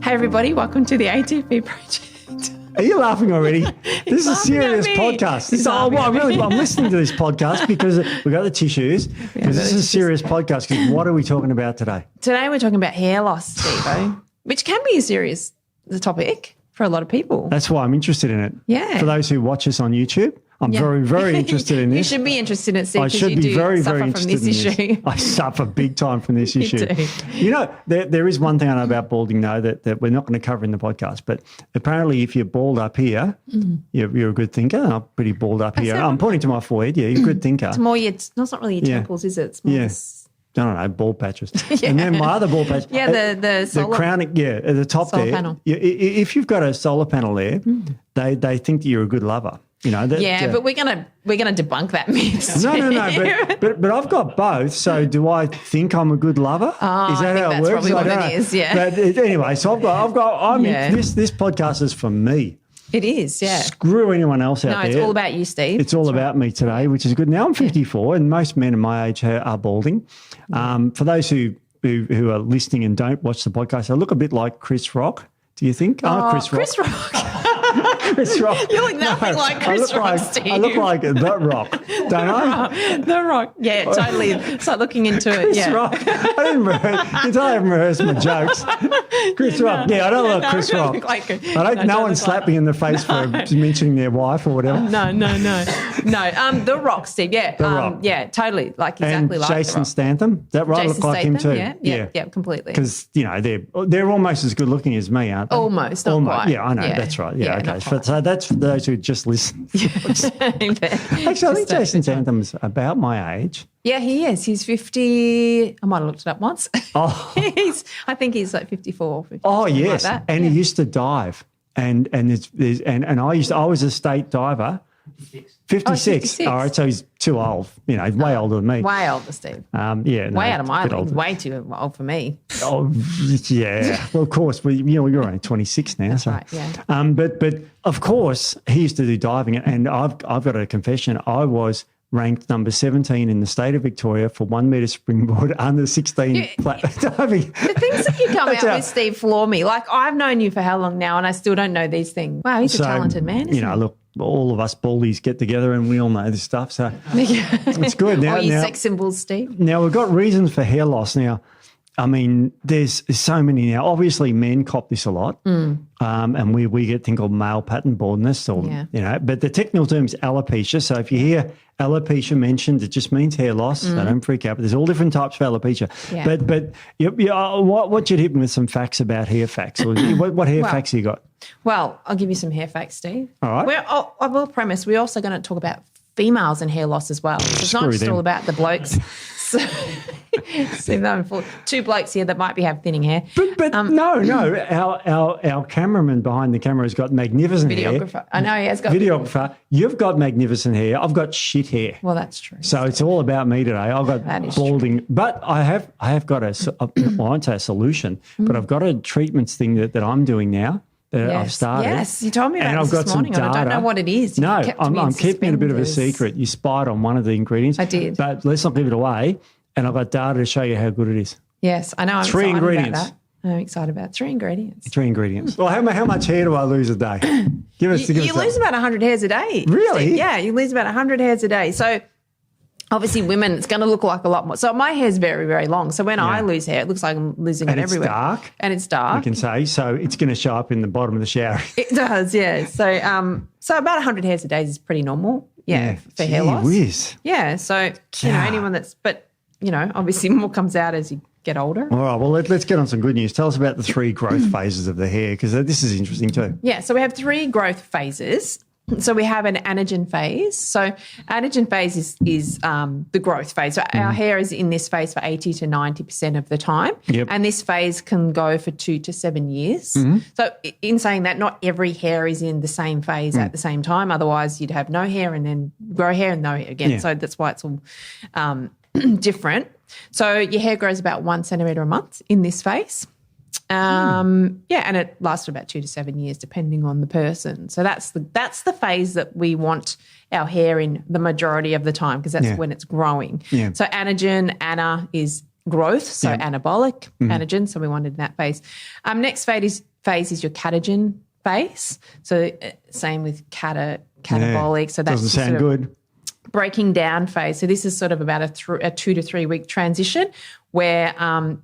Hey everybody, welcome to the ATP Project. Are you laughing already? This is a serious podcast. I'm listening to this podcast because we got the tissues. Because this is a serious podcast. Because what are we talking about today? Today we're talking about hair loss, Steve, which can be a serious topic for a lot of people. That's why I'm interested in it. Yeah. For those who watch us on YouTube, I'm very, very interested in this. You should be interested in it, Steve, I should be very, very interested in this issue. I suffer big time from this issue. do. You know, there is one thing I know about balding, though, that we're not going to cover in the podcast. But apparently, if you're bald up here, you're a good thinker. I'm pretty bald up here. I'm pointing to my forehead. Yeah, you're a good thinker. It's more it's not really your temples, is it? It's more I don't know, bald patches. And then my other bald patch. Yeah, the solar, crowning, at the top solar there. Panel. If you've got a solar panel there, they think that you're a good lover. You know, but we're gonna debunk that myth. No. But I've got both. So do I think I'm a good lover? Is that how it works? Probably what it is. Yeah. But anyway, so this podcast is for me. It is, yeah. Screw anyone else out there. No, it's all about you, Steve. It's all about me today, which is good. Now I'm 54, and most men in my age are balding. For those who are listening and don't watch the podcast, I look a bit like Chris Rock. Do you think? Chris Rock. Chris Rock. You look nothing like Chris Rock, Steve. I look like The Rock, don't I? The Rock. Yeah, totally. Start looking into it. Chris Rock. I didn't rehearse my jokes. Chris Rock. Yeah, I don't look Chris Rock. No one slapped me in the face for mentioning their wife or whatever. No. The Rock, Steve. Yeah. The Rock. Yeah, totally. Exactly like Jason Statham. That right? Jason Look like Statham, him too. Yeah, completely. Because they're almost as good looking as me, aren't they? Almost, not quite. Yeah, I know. Yeah. That's right. Yeah, okay. Quite. So that's for those who just listen. Actually, I think Jason Statham's about my age. Yeah, he is. He's 50. I might have looked it up once. Oh, I think he's like 54. Oh, yes, like and he used to dive, and I was a state diver. 56. All right, so he's too old. He's way older than me. Way older, Steve. Way out of my league. Way too old for me. Oh, yeah. Well, of course, you're only 26 now. That's so. right, yeah. But of course, he used to do diving, and I've got a confession. I was ranked number 17 in the state of Victoria for 1 metre springboard under 16 flat diving. The things that you come out with, Steve, floor me. I've known you for how long now, and I still don't know these things. Wow, he's a talented man. Look, all of us baldies get together and we all know this stuff. So it's good. Now, you sex symbols, Steve. Now, we've got reasons for hair loss. Now, I mean, there's so many now. Obviously, men cop this a lot. And we get a thing called male pattern baldness. But the technical term is alopecia. So if you hear alopecia mentioned, it just means hair loss. So don't freak out. But there's all different types of alopecia. Yeah. What you'd hit me with some facts about hair facts? What hair facts have you got? Well, I'll give you some hair facts, Steve. All right. I will premise we're also going to talk about females and hair loss as well. So it's not just all about the blokes. So two blokes here that might have thinning hair. But no. Our cameraman behind the camera has got magnificent videographer. hair. I know he has got videographer. You've got magnificent hair. I've got shit hair. Well, that's true. So it's all about me today. I've got balding, but I have got I won't say a solution, but I've got a treatments thing that I'm doing now. I've started. Yes, you told me about this morning. I don't know what it is. No, I'm keeping it a bit of a secret. You spied on one of the ingredients. I did. But let's not give it away. And I've got data to show you how good it is. Yes, I know. I'm Three excited ingredients. about that. I'm excited about 3 ingredients. 3 ingredients. Well, how much hair do I lose a day? You lose about 100 hairs a day. Really? Steve. Yeah, you lose about 100 hairs a day. So obviously women, it's going to look like a lot more. So my hair's very, very long. So when I lose hair, it looks like I'm losing it everywhere. And it's dark. You can say. So it's going to show up in the bottom of the shower. It does, yeah. So about 100 hairs a day is pretty normal, for hair loss. Whiz. Yeah, so, anyone obviously more comes out as you get older. All right, well, let's get on some good news. Tell us about the 3 growth phases of the hair, because this is interesting too. Yeah, so we have 3 growth phases. So we have an anagen phase. So anagen phase is the growth phase. So our hair is in this phase for 80 to 90% of the time. Yep. And this phase can go for 2 to 7 years. So in saying that, not every hair is in the same phase at the same time. Otherwise, you'd have no hair and then grow hair and no hair again. Yeah. So that's why it's all different. So your hair grows about 1 centimetre a month in this phase. And it lasts for about 2 to 7 years, depending on the person. So that's the phase that we want our hair in the majority of the time, because that's when it's growing. Yeah. So anagen, Anna is growth, so anabolic, anagen, so we wanted that phase. Next phase is your catagen phase. So same with catabolic. So that's doesn't sound good. Breaking down phase. So this is sort of about a 2 to 3 week transition where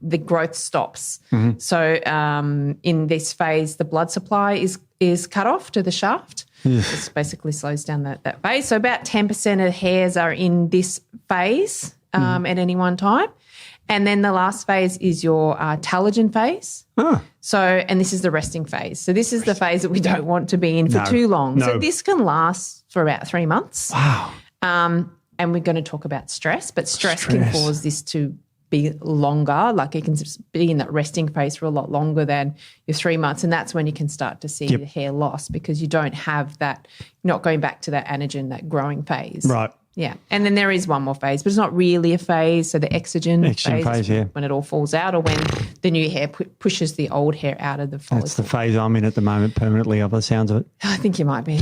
the growth stops. So in this phase, the blood supply is cut off to the shaft. This basically slows down that phase. So about 10% of hairs are in this phase at any one time. And then the last phase is your telogen phase. So, and this is the resting phase. So this is the phase that we don't want to be in for too long. So this can last for about 3 months. Wow. And we're going to talk about stress, but stress can cause this to be longer. Like it can be in that resting phase for a lot longer than your 3 months. And that's when you can start to see the hair loss because you don't have that, not going back to that anagen, that growing phase. Right. Yeah. And then there is one more phase, but it's not really a phase. So the exogen phase when it all falls out or when the new hair pushes the old hair out of the follicle. That's the phase I'm in at the moment permanently, by the sounds of it. I think you might be.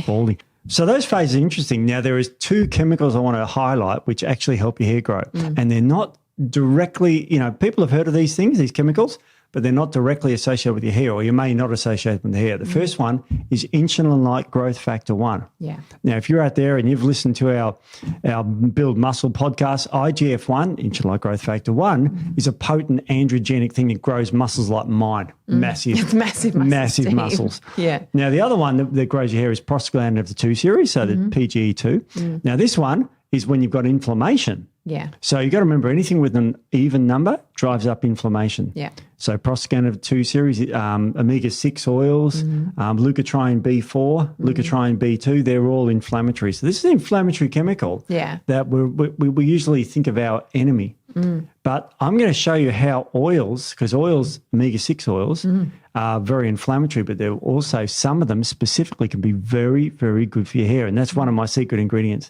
Baldy. So those phases are interesting. Now, there is 2 chemicals I want to highlight which actually help your hair grow. And they're not directly, people have heard of these things, these chemicals, but they're not directly associated with your hair, or you may not associate with the hair. The first one is insulin-like growth factor 1. Yeah. Now, if you're out there and you've listened to our Build Muscle podcast, IGF-1, insulin-like growth factor 1, is a potent androgenic thing that grows muscles like mine. Massive. It's massive muscles. Massive muscles. Yeah. Now, the other one that grows your hair is prostaglandin of the 2 series, so the PGE2. Now, this one is when you've got inflammation. Yeah. So you've got to remember anything with an even number drives up inflammation. Yeah. So prostaglandin of 2 series, omega-6 oils, leukotriene B4, leukotriene B2, they're all inflammatory. So this is an inflammatory chemical that we usually think of our enemy. But I'm going to show you how oils, because oils, omega-6 oils, are very inflammatory, but they're also, some of them specifically can be very, very good for your hair. And that's one of my secret ingredients.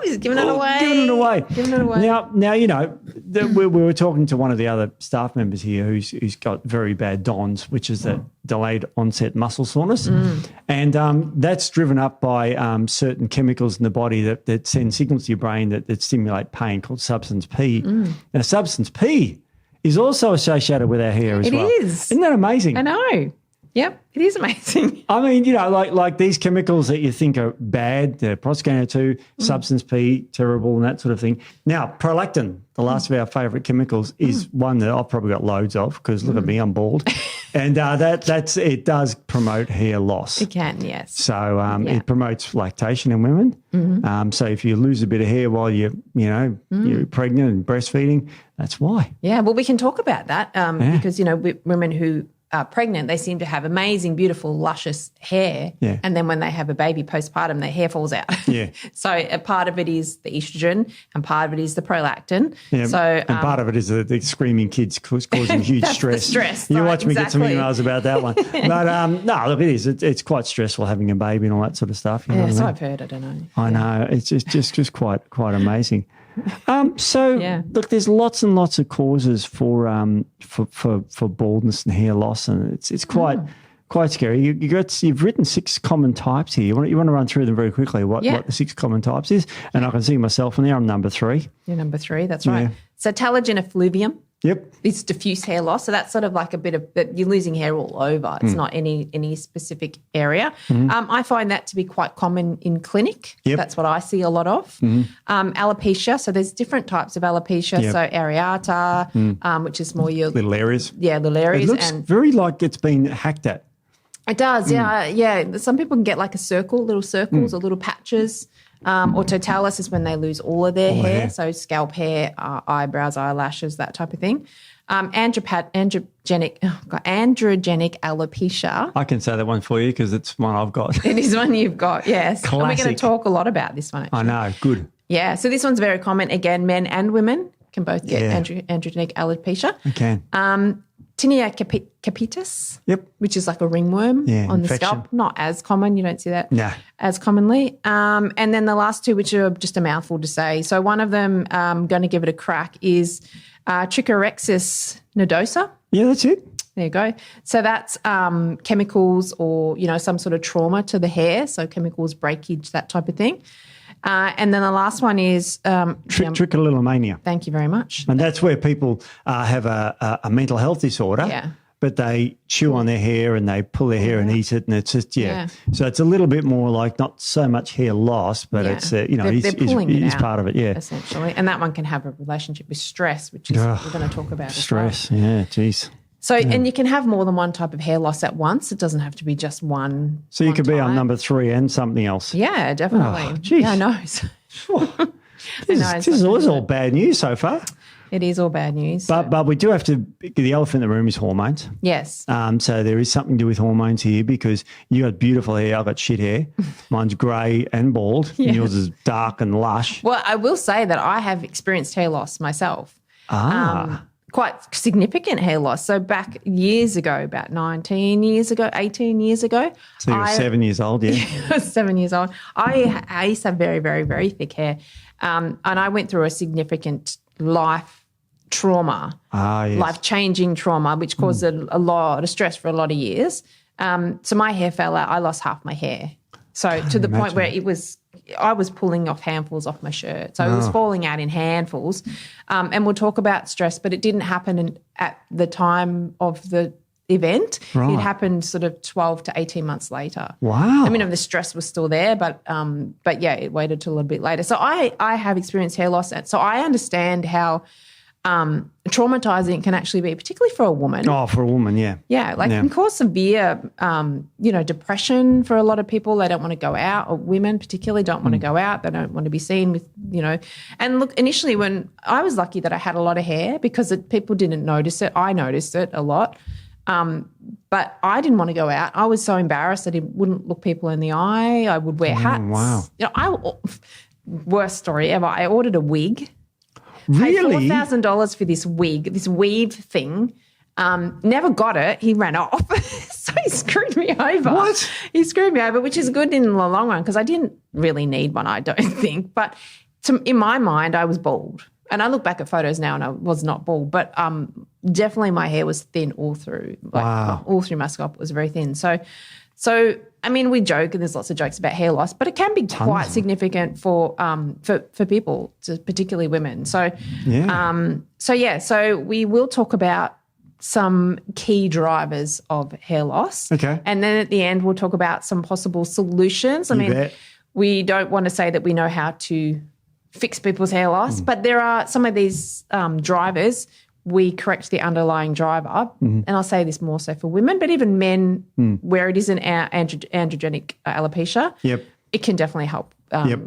He's giving it away. Giving it away. Now we were talking to one of the other staff members here who's got very bad DONS, which is that delayed onset muscle soreness. And that's driven up by certain chemicals in the body that send signals to your brain that stimulate pain, called substance P. Now, substance P is also associated with our hair as well. It is. Isn't that amazing? I know. Yep, it is amazing. I mean, like these chemicals that you think are bad, the prostaglandin 2, substance P, terrible, and that sort of thing. Now, prolactin, the last of our favourite chemicals, is one that I've probably got loads of because look at me, I'm bald. And it does promote hair loss. It can, yes. So it promotes lactation in women. So if you lose a bit of hair while you're pregnant and breastfeeding, that's why. Yeah, well, we can talk about that because, women who are pregnant, they seem to have amazing, beautiful, luscious hair. Yeah. And then when they have a baby postpartum, their hair falls out. Yeah. So a part of it is the estrogen and part of it is the prolactin. Yeah. So, and part of it is the screaming kids causing huge stress. The stress. You watch me get some emails about that one. But no, look, it is. It's quite stressful having a baby and all that sort of stuff. You know so what I mean? I've heard. I don't know. I know. It's just quite amazing. Look, there's lots and lots of causes for baldness and hair loss, and it's quite scary. You've written 6 common types here. You want to run through them very quickly? What the 6 common types is, and I can see myself in there. I'm number 3. You're number 3. That's right. So telogen effluvium. Yep. It's diffuse hair loss. So that's sort of like a bit of that you're losing hair all over. It's not any specific area. I find that to be quite common in clinic. Yep. That's what I see a lot of. Alopecia. So there's different types of alopecia. Yep. So areata, which is more your little areas. Yeah, little areas. It looks very like it's been hacked at. It does, yeah. Some people can get like little circles or little patches. Or totalis is when they lose all of their hair, so scalp hair, eyebrows, eyelashes, that type of thing. Androgenic alopecia. I can say that one for you because it's one I've got. It is one you've got, yes. Classic. And we're going to talk a lot about this one, actually. I know, good. Yeah, so this one's very common. Again, men and women can both get androgenic alopecia. You can. Tinea capitis, which is like a ringworm on the scalp. Not as common. You don't see that as commonly. And then the last 2, which are just a mouthful to say. So one of them, I'm going to give it a crack, is trichorexis nodosa. Yeah, that's it. There you go. So that's chemicals or, some sort of trauma to the hair, so chemicals, breakage, that type of thing. And then the last one is trichotillomania. Thank you very much. And that's where people have a mental health disorder, but they chew on their hair and they pull their hair and eat it, and it's just So it's a little bit more like not so much hair loss, but it's he's part of it, essentially. And that one can have a relationship with stress, which is we're going to talk about. Stress, as well. yeah, geez. So, and you can have more than one type of hair loss at once. It doesn't have to be just one. So you could be on number 3 and something else. Yeah, definitely. Oh, geez. Yeah, I know. This is all bad news so far. It is all bad news. But we do have to, the elephant in the room is hormones. Yes. So there is something to do with hormones here, because you got beautiful hair, I've got shit hair. Mine's grey and bald. Yeah. And yours is dark and lush. Well, I will say that I have experienced hair loss myself. Quite significant hair loss. So back years ago, about 18 years ago. So you were 7 years old, yeah? I was 7 years old. I used to have very, very, very thick hair. And I went through a significant life trauma, life-changing trauma, which caused a lot of stress for a lot of years. So my hair fell out. I lost half my hair. So to the point where I was pulling off handfuls off my shirt. So it was falling out in handfuls. And we'll talk about stress, but it didn't happen at the time of the event. Right. It happened sort of 12 to 18 months later. Wow. I mean, the stress was still there, but yeah, it waited till a little bit later. So I have experienced hair loss. So I understand how traumatizing it can actually be, particularly for a woman. Oh, for a woman, yeah. Yeah, it can cause severe, depression for a lot of people. They don't want to go out, or women particularly don't want to go out. They don't want to be seen with, And look, initially when I was lucky that I had a lot of hair, because people didn't notice it. I noticed it a lot. But I didn't want to go out. I was so embarrassed that I wouldn't look people in the eye. I would wear hats. Wow. Worst story ever. I ordered a wig. Really? Paid $4,000 for this wig, this weave thing. Never got it. He ran off. So he screwed me over. What? He screwed me over, which is good in the long run, because I didn't really need one, I don't think. But in my mind, I was bald. And I look back at photos now and I was not bald. But definitely my hair was thin all through. All through my scalp, it was very thin. So I mean, we joke, and there's lots of jokes about hair loss, but it can be quite significant for people, particularly women. So we will talk about some key drivers of hair loss. Okay. And then at the end, we'll talk about some possible solutions. I mean, we don't want to say that we know how to fix people's hair loss, but there are some of these drivers. We correct the underlying driver, and I'll say this more so for women, but even men, where it is an androgenic alopecia, it can definitely help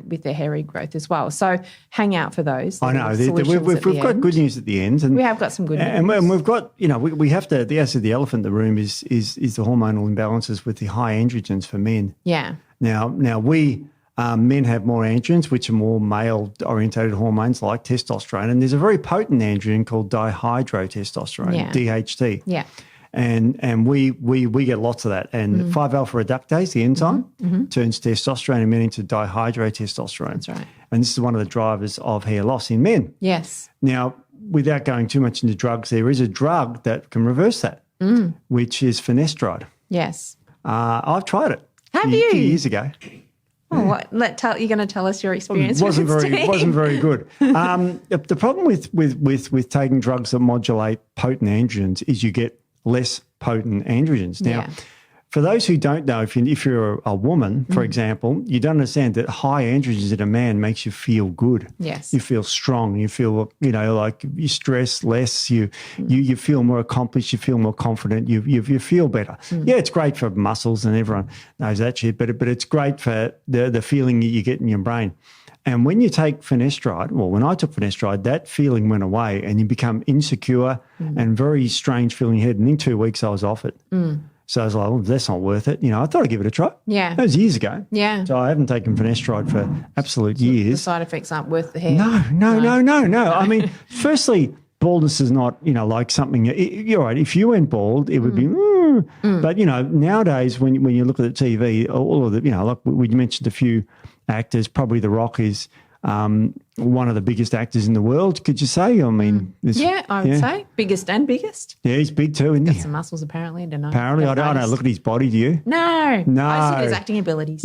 with their hair regrowth as well. So hang out for those. I know. We've got good news at the end. And we have got some good news. And we've got, we have to, the elephant in the room is the hormonal imbalances with the high androgens for men. Yeah. Now we... men have more androgens, which are more male-orientated hormones like testosterone, and there's a very potent androgen called dihydrotestosterone, DHT. Yeah. And we get lots of that. And 5-alpha reductase, the enzyme, turns testosterone in men into dihydrotestosterone. That's right. And this is one of the drivers of hair loss in men. Yes. Now, without going too much into drugs, there is a drug that can reverse that, which is finasteride. Yes. I've tried it. Have you? A few years ago. Oh, you're going to tell us your experience? It wasn't very good. The problem with taking drugs that modulate potent androgens is you get less potent androgens. Now, for those who don't know, if you're a woman, for example, you don't understand that high androgens in a man makes you feel good. Yes. You feel strong. You feel, like you stress less. You feel more accomplished. You feel more confident. You feel better. Yeah, it's great for muscles, and everyone knows that shit, but it's great for the feeling you get in your brain. And when you take finasteride, when I took finasteride, that feeling went away and you become insecure and very strange feeling in your head. And in 2 weeks, I was off it. So I was like, that's not worth it. I thought I'd give it a try. Yeah. That was years ago. Yeah. So I haven't taken finasteride for absolute years. The side effects aren't worth the hair. No. I mean, firstly, baldness is not, like something, you're right, if you went bald, it would be, but, nowadays when you look at the TV, all of the, like we mentioned a few actors, probably The Rock is one of the biggest actors in the world, could you say? I mean, I would say biggest. Yeah, he's big too, isn't he? Got some muscles apparently. I don't know. Apparently, I don't know. Look at his body. Do you? No. I just look at his acting abilities.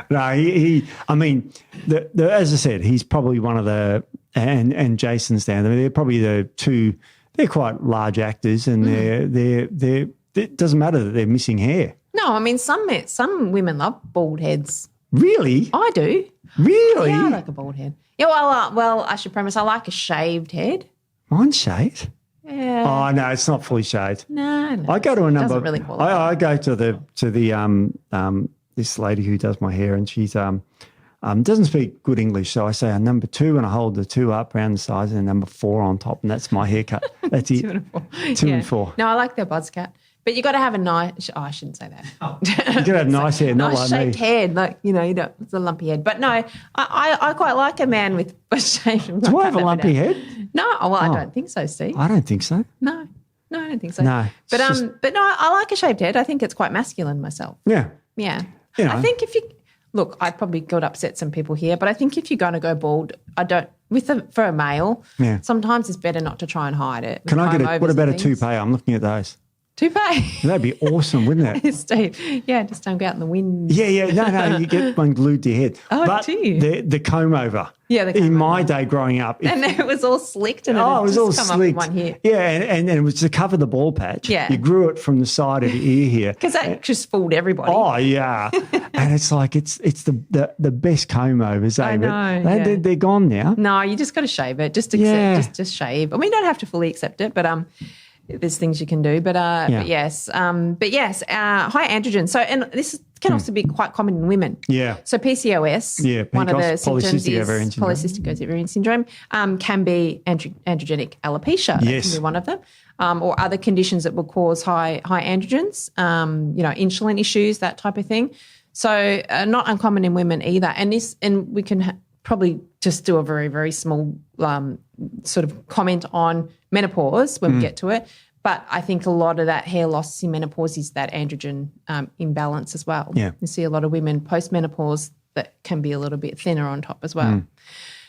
No, I mean, as I said, he's probably one of the, and Jason's down there. They're probably the two. They're quite large actors, and they're. It doesn't matter that they're missing hair. No, I mean some women love bald heads. Really? I do. Really? Yeah, I like a bald head. Yeah, well, I should premise I like a shaved head. Mine's shaved. Yeah. Oh no, it's not fully shaved. No. I go to a number. Doesn't really qualify. I go to the this lady who does my hair, and she's doesn't speak good English, so I say a number 2 and I hold the 2 up around the sides and a number 4 on top, and that's my haircut. That's it. 2 and 4. 2 and 4. No, I like the buzz cut. But you got to have a nice. Oh, I shouldn't say that. You got to have nice hair, not nice like shaped me. head, like you don't. It's a lumpy head. But no, I quite like a man with a shaved. Do I have a lumpy head? No, I don't think so, Steve. I don't think so. No, I don't think so. No, but no, I like a shaved head. I think it's quite masculine myself. Yeah. Yeah. You know. I think if you look, I probably could upset some people here, but I think if you're going to go bald, for a male. Yeah. Sometimes it's better not to try and hide it. Can I get what about a toupee? I'm looking at those. Toupee. That'd be awesome, wouldn't it? Steve, yeah, just don't go out in the wind. Yeah. No, you get one glued to your head. Oh, but do you? The comb over. Yeah, the comb in over. my day growing up. And it was all slicked and it was all just come slicked. up in one here. Yeah, and it was to cover the bald patch. Yeah. You grew it from the side of the ear here. Because that just fooled everybody. Oh, yeah. And it's like it's the best comb overs, I know, they're gone now. No, you just got to shave it. Just accept, just shave. I mean, you don't have to fully accept it, but there's things you can do. But yes, high androgen. So, and this can also be quite common in women. Yeah. So PCOS, one of the symptoms is polycystic ovarian syndrome, can be androgenic alopecia. That can be one of them. Or other conditions that will cause high androgens, insulin issues, that type of thing. So not uncommon in women either. And we can probably just do a very, very small sort of comment on menopause when we get to it. But I think a lot of that hair loss in menopause is that androgen imbalance as well. Yeah. You see a lot of women post-menopause that can be a little bit thinner on top as well.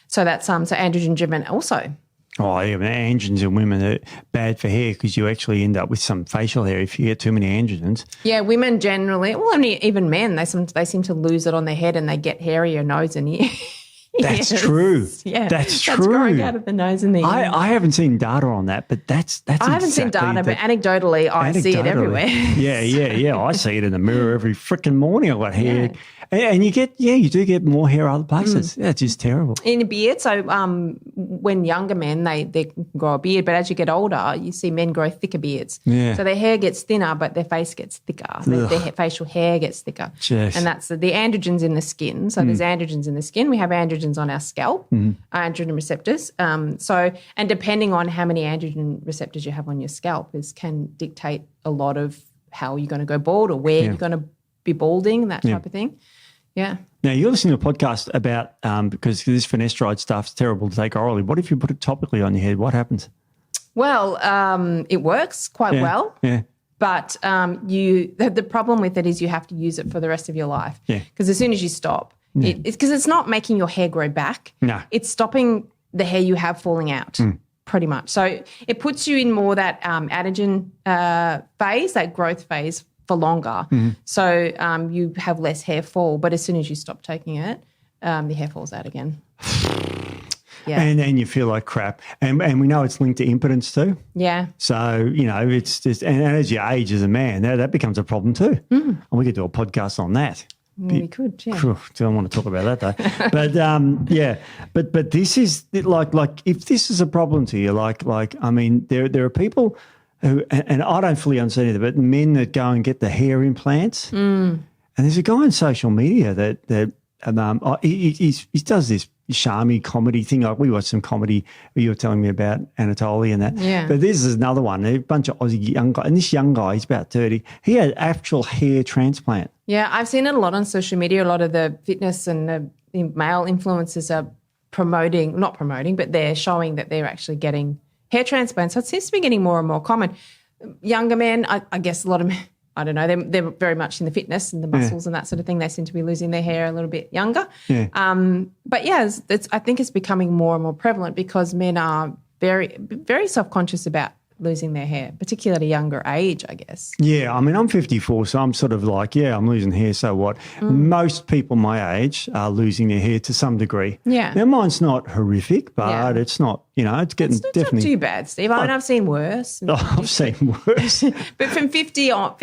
So that's so androgen driven also. Oh, yeah, androgens in women are bad for hair because you actually end up with some facial hair if you get too many androgens. Yeah, women generally, well, I mean, even men, they seem to lose it on their head and they get hairier nose and ear. That's true. Yeah, that's true. That's growing out of the nose and the ear. I haven't seen data on that, but that's I haven't seen data, but anecdotally, I see it everywhere. Yeah. I see it in the mirror every freaking morning. I've got hair. And you do get more hair other places. That's just terrible. In a beard, so when younger men, they grow a beard, but as you get older, you see men grow thicker beards. Yeah. So their hair gets thinner, but their face gets thicker. Their facial hair gets thicker. Jeez. And that's the androgens in the skin. So there's androgens in the skin. We have androgens on our scalp, androgen receptors. And depending on how many androgen receptors you have on your scalp can dictate a lot of how you're going to go bald or where you're going to be balding, that type of thing. Yeah. Now, you're listening to a podcast about, because this finasteride stuff's terrible to take orally. What if you put it topically on your head? What happens? Well, it works quite well. Yeah. But the problem with it is you have to use it for the rest of your life. Yeah. Because as soon as you stop, it's not making your hair grow back. No. It's stopping the hair you have falling out. Pretty much. So it puts you in more that adagen phase, that growth phase, for longer. So you have less hair fall, but as soon as you stop taking it, the hair falls out again. Yeah. And then you feel like crap. And we know it's linked to impotence too. Yeah. So, it's just, and as you age as a man, that becomes a problem too. And we could do a podcast on that. We could, yeah. Don't want to talk about that though. But but this is like if this is a problem to you, I mean, there are people who, and I don't fully understand it, but men that go and get the hair implants. And there's a guy on social media that he does this charmy comedy thing. Like we watched some comedy you were telling me about Anatoly and that. Yeah. But this is another one, a bunch of Aussie young guys. And this young guy, he's about 30. He had actual hair transplant. Yeah, I've seen it a lot on social media. A lot of the fitness and the male influencers are not promoting, but they're showing that they're actually getting hair transplants. So it seems to be getting more and more common. Younger men, I guess a lot of men, I don't know, they're very much in the fitness and the muscles and that sort of thing. They seem to be losing their hair a little bit younger. Yeah. But I think it's becoming more and more prevalent because men are very, very self-conscious about losing their hair, particularly at a younger age, I guess. Yeah, I mean, I'm 54, so I'm sort of like, I'm losing hair, so what? Most people my age are losing their hair to some degree. Yeah. Now, mine's not horrific, but it's not, it's getting It's definitely. not too bad, Steve. I mean, I've seen worse. I've seen worse. But from 50 on,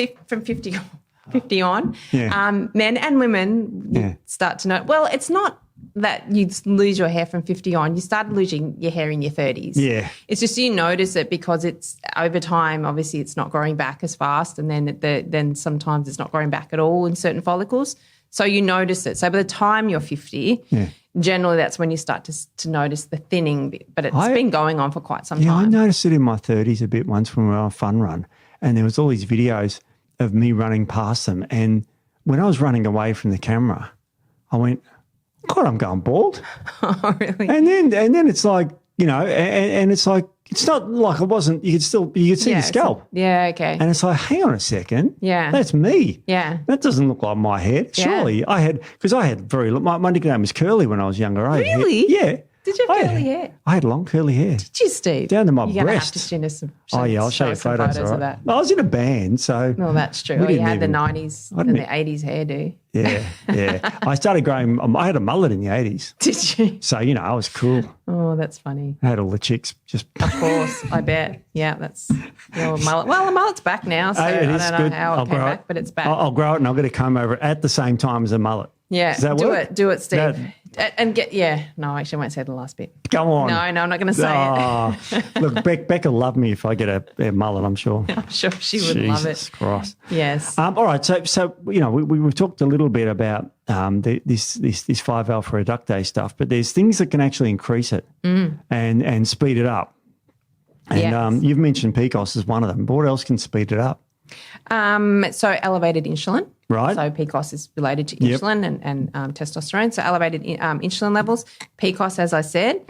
Yeah. men and women you start to know. Well, it's not that you lose your hair from 50 on. You start losing your hair in your 30s. Yeah. It's just you notice it because it's over time, obviously it's not growing back as fast, and then sometimes it's not growing back at all in certain follicles. So you notice it. So by the time you're 50, generally that's when you start to notice the thinning, but it's been going on for quite some time. Yeah, I noticed it in my 30s a bit once when we were on a fun run, and there was all these videos of me running past them, and when I was running away from the camera, I went, God, I'm going bald. Oh, really? And then it's like, and it's like, it's not like it wasn't, you could see the scalp. Yeah, okay. And it's like, hang on a second. Yeah. That's me. Yeah. That doesn't look like my hair. Surely I had my nickname was Curly when I was younger. Really? Yeah. Did you have curly hair? I had long curly hair. Did you, Steve? Down to my You're breast. You're going to have to I'll show you some photos of that. I was in a band, so. Well, that's true. You had the 90s and the 80s hairdo. Yeah. I started growing, I had a mullet in the 80s. Did you? So, I was cool. Oh, that's funny. I had all the chicks just. Of course, I bet. Yeah, that's your mullet. Well, the mullet's back now, so I don't know how it came back, but it's back. I'll grow it and I'll get a comb over it at the same time as a mullet. Yeah, Does that work? Do it, Steve. And no, actually I won't say the last bit. Come on. No, I'm not going to say it. Look, Beck will love me if I get a mullet, I'm sure. I'm sure she would love it. Jesus Christ. Yes. All right, so we've talked a little bit about this 5-alpha reductase stuff, but there's things that can actually increase it and speed it up. And you've mentioned PCOS as one of them, but what else can speed it up? So elevated insulin. Right. So PCOS is related to insulin and testosterone. So elevated insulin levels, PCOS, as I said,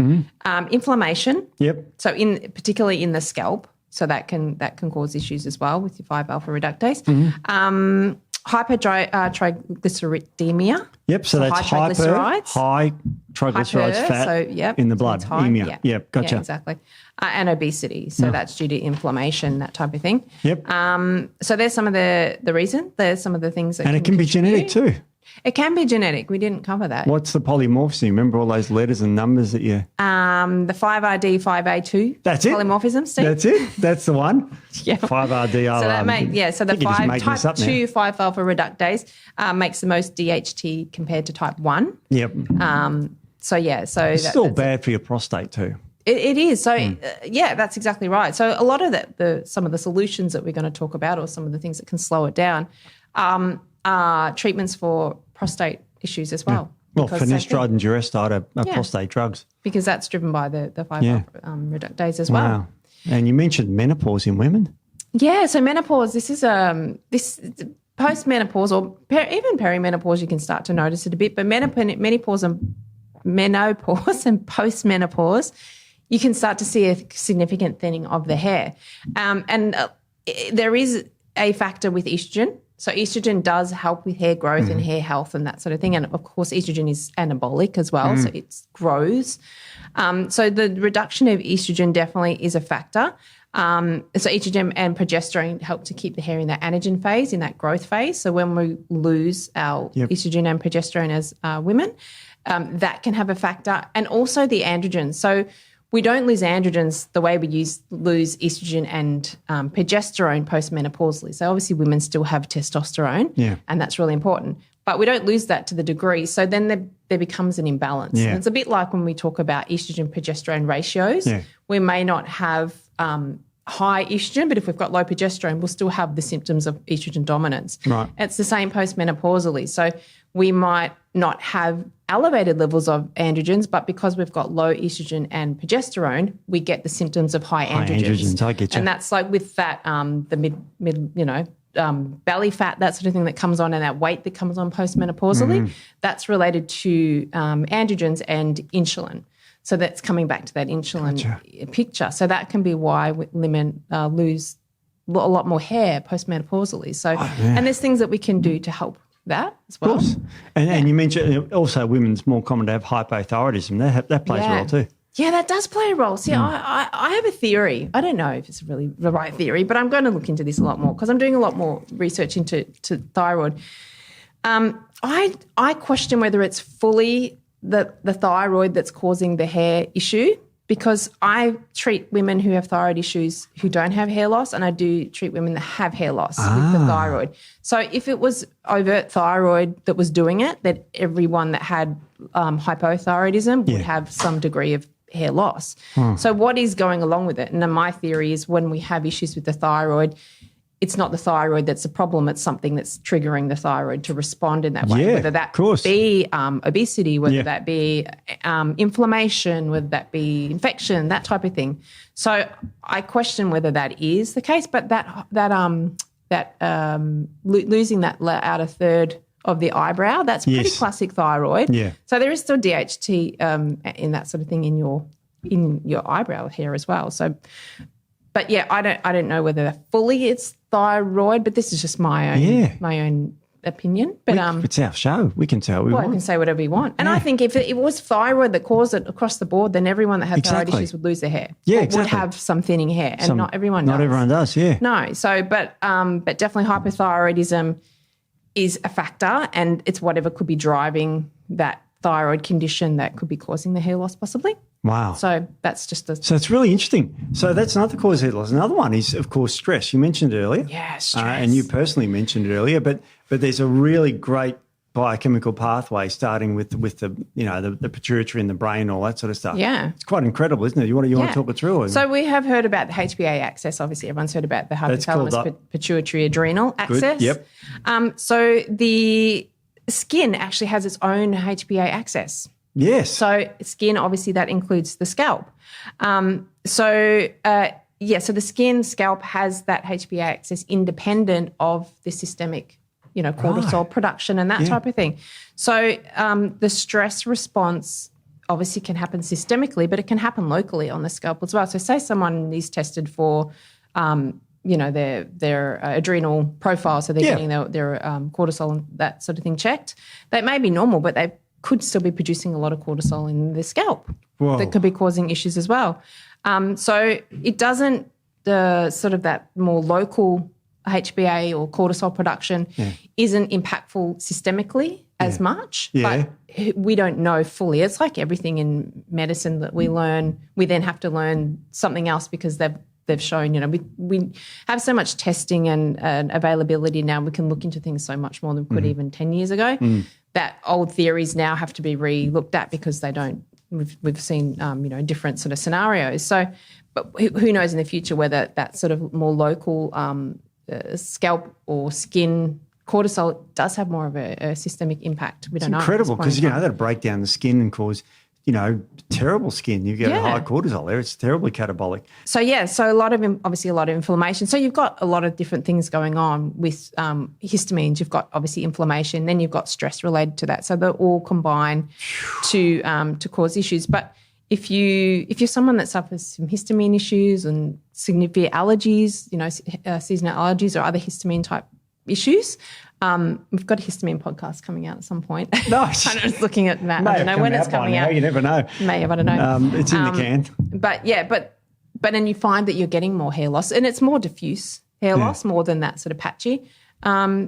inflammation. Yep. So particularly in the scalp, so that can cause issues as well with your 5-alpha reductase. Hypertriglyceridemia. Yep. So that's high triglycerides fat in the blood. Emia. Yep. Gotcha. Yeah, exactly. And obesity. So that's due to inflammation, that type of thing. Yep. So there's some of the reason. There's some of the things that it can be genetic too. It can be genetic. We didn't cover that. What's the polymorphism? Remember all those letters and numbers that you... The 5RD, 5A2. That's it. Polymorphism, Steve. That's it. That's the one. Yeah. 5RD. So the type 2 5-alpha reductase makes the most DHT compared to type 1. Yep. It's still bad for your prostate too. It is. So, that's exactly right. So a lot of some of the solutions that we're going to talk about, or some of the things that can slow it down, are treatments for prostate issues as well. Well, finasteride and durestide are prostate drugs. Because that's driven by the 5-alpha reductase as well. Wow. And you mentioned menopause in women. Yeah, so menopause, this is post-menopause or even perimenopause, you can start to notice it a bit, but menopause and post-menopause, you can start to see a significant thinning of the hair. There is a factor with estrogen. So estrogen does help with hair growth and hair health and that sort of thing. And, of course, estrogen is anabolic as well, so it grows. So the reduction of estrogen definitely is a factor. So estrogen and progesterone help to keep the hair in that anagen phase, in that growth phase. So when we lose our estrogen and progesterone as women, that can have a factor. And also the androgens. So we don't lose androgens the way we lose estrogen and progesterone postmenopausally. So obviously women still have testosterone, and that's really important. But we don't lose that to the degree. So then there becomes an imbalance. Yeah. And it's a bit like when we talk about estrogen-progesterone ratios. Yeah. We may not have high estrogen, but if we've got low progesterone, we'll still have the symptoms of estrogen dominance. Right. It's the same postmenopausally. So we might not have elevated levels of androgens, but because we've got low estrogen and progesterone, we get the symptoms of high androgens. I get you. And that's like with that, the belly fat, that sort of thing that comes on, and that weight that comes on postmenopausally, that's related to androgens and insulin. So that's coming back to that insulin picture. So that can be why women lose a lot more hair postmenopausally. So, and there's things that we can do to help that as well. Of course. And you mentioned also women's more common to have hypothyroidism. That plays a role too. Yeah, that does play a role. See, I have a theory. I don't know if it's really the right theory, but I'm going to look into this a lot more because I'm doing a lot more research into thyroid. I question whether it's fully the thyroid that's causing the hair issue, because I treat women who have thyroid issues who don't have hair loss, and I do treat women that have hair loss with the thyroid. So if it was overt thyroid that was doing it, that everyone that had hypothyroidism would have some degree of hair loss. So what is going along with it? And then my theory is when we have issues with the thyroid, it's not the thyroid that's the problem, it's something that's triggering the thyroid to respond in that way, whether that be obesity, whether that be inflammation, whether that be infection, that type of thing. So I question whether that is the case, but losing that outer third of the eyebrow, that's pretty classic thyroid. Yeah. So there is still DHT in that sort of thing in your eyebrow hair as well. So, but yeah, I don't know whether fully it's thyroid, but this is just my own opinion. But it's our show. We can say what we want. I can say whatever we want. And I think if it was thyroid that caused it across the board, then everyone that had thyroid issues would lose their hair. Yeah, would have some thinning hair, and not everyone does. Not everyone does. Yeah. No. So, but definitely hypothyroidism is a factor, and it's whatever could be driving that thyroid condition that could be causing the hair loss possibly. Wow. So that's just So it's really interesting. So that's another cause of hair loss. Another one is, of course, stress. You mentioned it earlier. Yeah, stress. And you personally mentioned it earlier, but there's a really great biochemical pathway starting with the pituitary in the brain, all that sort of stuff. Yeah. It's quite incredible, isn't it? You want to talk it through? So we have heard about the HPA axis. Obviously, everyone's heard about the hypothalamus, pituitary, adrenal axis. Good. Yep. So the skin actually has its own HPA axis. Yes. So skin, obviously, that includes the scalp. So the scalp has that HPA axis independent of the systemic, cortisol production and that type of thing. So the stress response obviously can happen systemically, but it can happen locally on the scalp as well. So say someone is tested for, their adrenal profile, so they're getting their cortisol and that sort of thing checked. That may be normal, but they could still be producing a lot of cortisol in the scalp. Whoa. That could be causing issues as well. So it doesn't, sort of that more local HPA or cortisol production isn't impactful systemically as much. But we don't know fully. It's like everything in medicine that we learn. We then have to learn something else because they've shown, we have so much testing and availability now. We can look into things so much more than we could even 10 years ago. That old theories now have to be re-looked at because they don't. We've seen different sort of scenarios. So, but who knows in the future whether that sort of more local scalp or skin cortisol does have more of a systemic impact. We don't know. It's incredible because that'll break down the skin and cause terrible skin. You get a high cortisol there. It's terribly catabolic. So, so a lot of inflammation. So you've got a lot of different things going on with histamines. You've got obviously inflammation, then you've got stress related to that. So they all combine to cause issues. But if you're someone that suffers from histamine issues and significant allergies, seasonal allergies or other histamine type issues, we've got a histamine podcast coming out at some point. Nice. I'm just looking at that. I don't know when it's coming out. You never know. May have, I don't know. It's in the can. But then you find that you're getting more hair loss, and it's more diffuse hair loss more than that sort of patchy. Elevated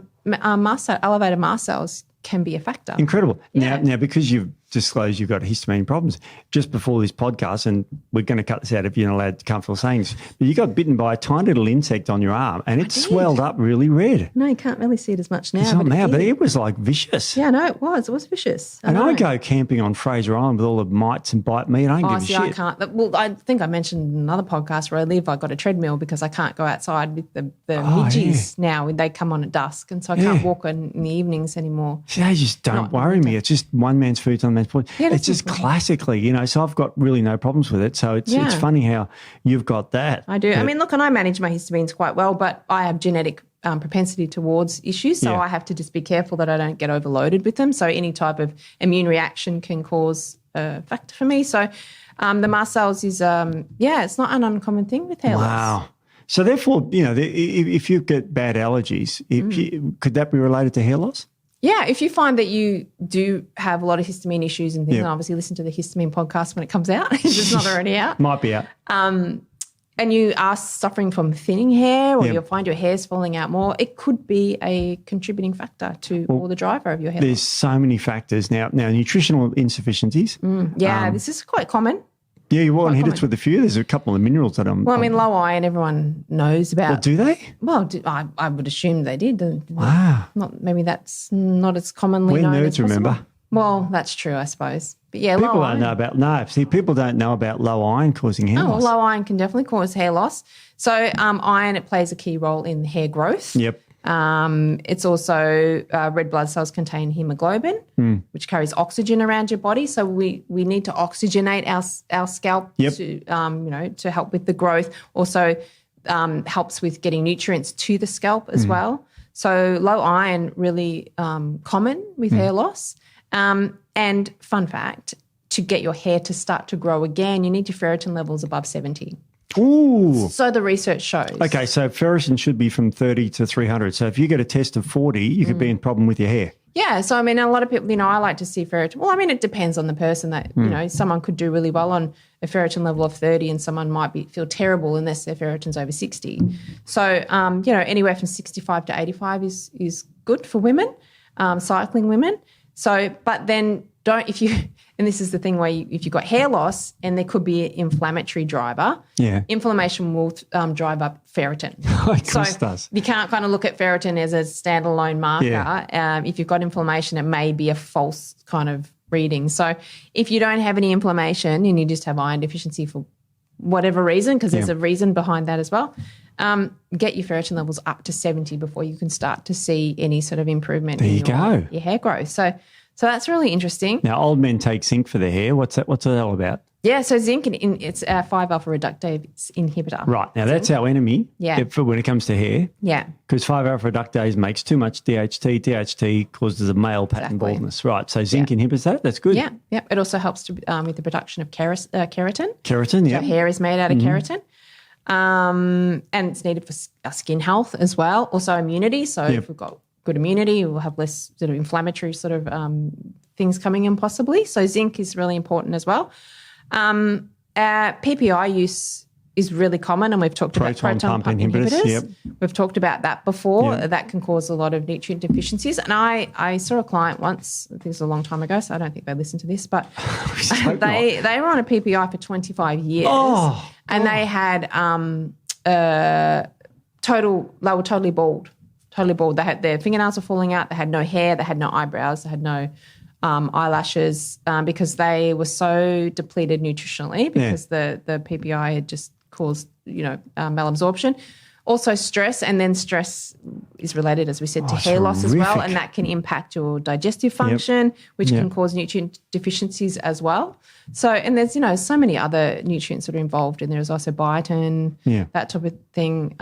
mast cells can be a factor. Incredible. Yeah. Now, because you've disclosed you've got histamine problems, just before this podcast, and we're going to cut this out if you're not allowed to comfortable saying this, but you got bitten by a tiny little insect on your arm and it swelled up really red. No, you can't really see it as much now. It's not now, but it was like vicious. Yeah, no, it was. It was vicious. I go camping on Fraser Island with all the mites and bite me and I don't give a shit. I can't. Well, I think I mentioned in another podcast where I live, I got a treadmill because I can't go outside with the midges now. They come on at dusk and so I can't walk in the evenings anymore. See, they just don't worry me. It's just one man's food, one man's food. Yeah, it's just classically, so I've got really no problems with it. So it's funny how you've got that. I do. I mean, look, and I manage my histamines quite well, but I have genetic propensity towards issues. So I have to just be careful that I don't get overloaded with them. So any type of immune reaction can cause a factor for me. So the mast cells is, it's not an uncommon thing with hair loss. Wow. So therefore, if you get bad allergies, could that be related to hair loss? Yeah, if you find that you do have a lot of histamine issues and things, and obviously listen to the histamine podcast when it comes out, if it's not already out. Might be out. And you are suffering from thinning hair or you'll find your hair's falling out more, it could be a contributing factor to or the driver of your hair. There's so many factors. Now nutritional insufficiencies. This is quite common. Yeah, you want to hit us with a few. There's a couple of minerals that I'm... Well, I mean, low iron, everyone knows about. Well, do they? Well, I would assume they did. Wow. Maybe that's not as commonly known as possible. Remember. Well, that's true, I suppose. But yeah, people low don't iron. know about people don't know about low iron causing hair loss. Low iron can definitely cause hair loss. So iron, it plays a key role in hair growth. Yep. It's also red blood cells contain hemoglobin, which carries oxygen around your body. So we need to oxygenate our scalp to help with the growth. Also helps with getting nutrients to the scalp as well. So low iron really common with hair loss. And fun fact, to get your hair to start to grow again, you need your ferritin levels above 70. Ooh. So the research shows. Okay, so ferritin should be from 30 to 300. So if you get a test of 40, you could be in problem with your hair. Yeah, so I mean, a lot of people, I like to see ferritin. Well, I mean, it depends on the person. That someone could do really well on a ferritin level of 30, and someone might feel terrible unless their ferritin's over 60. So anywhere from 65 to 85 is good for women, cycling women. So, but then and this is the thing where if you've got hair loss and there could be an inflammatory driver, inflammation will drive up ferritin. Of course it does. You can't kind of look at ferritin as a standalone marker. Yeah. If you've got inflammation, it may be a false kind of reading. So if you don't have any inflammation and you just have iron deficiency for whatever reason, because there's a reason behind that as well, get your ferritin levels up to 70 before you can start to see any sort of improvement in your hair growth. So that's really interesting. Now, old men take zinc for their hair. What's that all about? Yeah, so zinc, it's a 5-alpha reductase inhibitor. Right. Now, that's our enemy when it comes to hair. Yeah. Because 5-alpha reductase makes too much DHT. DHT causes a male pattern baldness. Right. So zinc inhibits that. That's good. Yeah. Yeah. It also helps with the production of keratin. Keratin, yeah. So hair is made out of keratin. And it's needed for skin health as well. Also immunity. So if we've got good immunity, we'll have less sort of inflammatory sort of things coming in possibly. So zinc is really important as well. PPI use is really common, and we've talked about proton pump inhibitors. Yep. We've talked about that before. Yep. That can cause a lot of nutrient deficiencies. And I saw a client once, I think it was a long time ago, so I don't think they listened to this, but they were on a PPI for 25 years. And they had they were totally bald. Totally bald. They had their fingernails were falling out. They had no hair. They had no eyebrows. They had no eyelashes because they were so depleted nutritionally because the PPI had just caused malabsorption. Also stress, and then stress is related, as we said, to hair loss as well, and that can impact your digestive function, which can cause nutrient deficiencies as well. So, and there's so many other nutrients that are involved, and there's also biotin, that type of thing.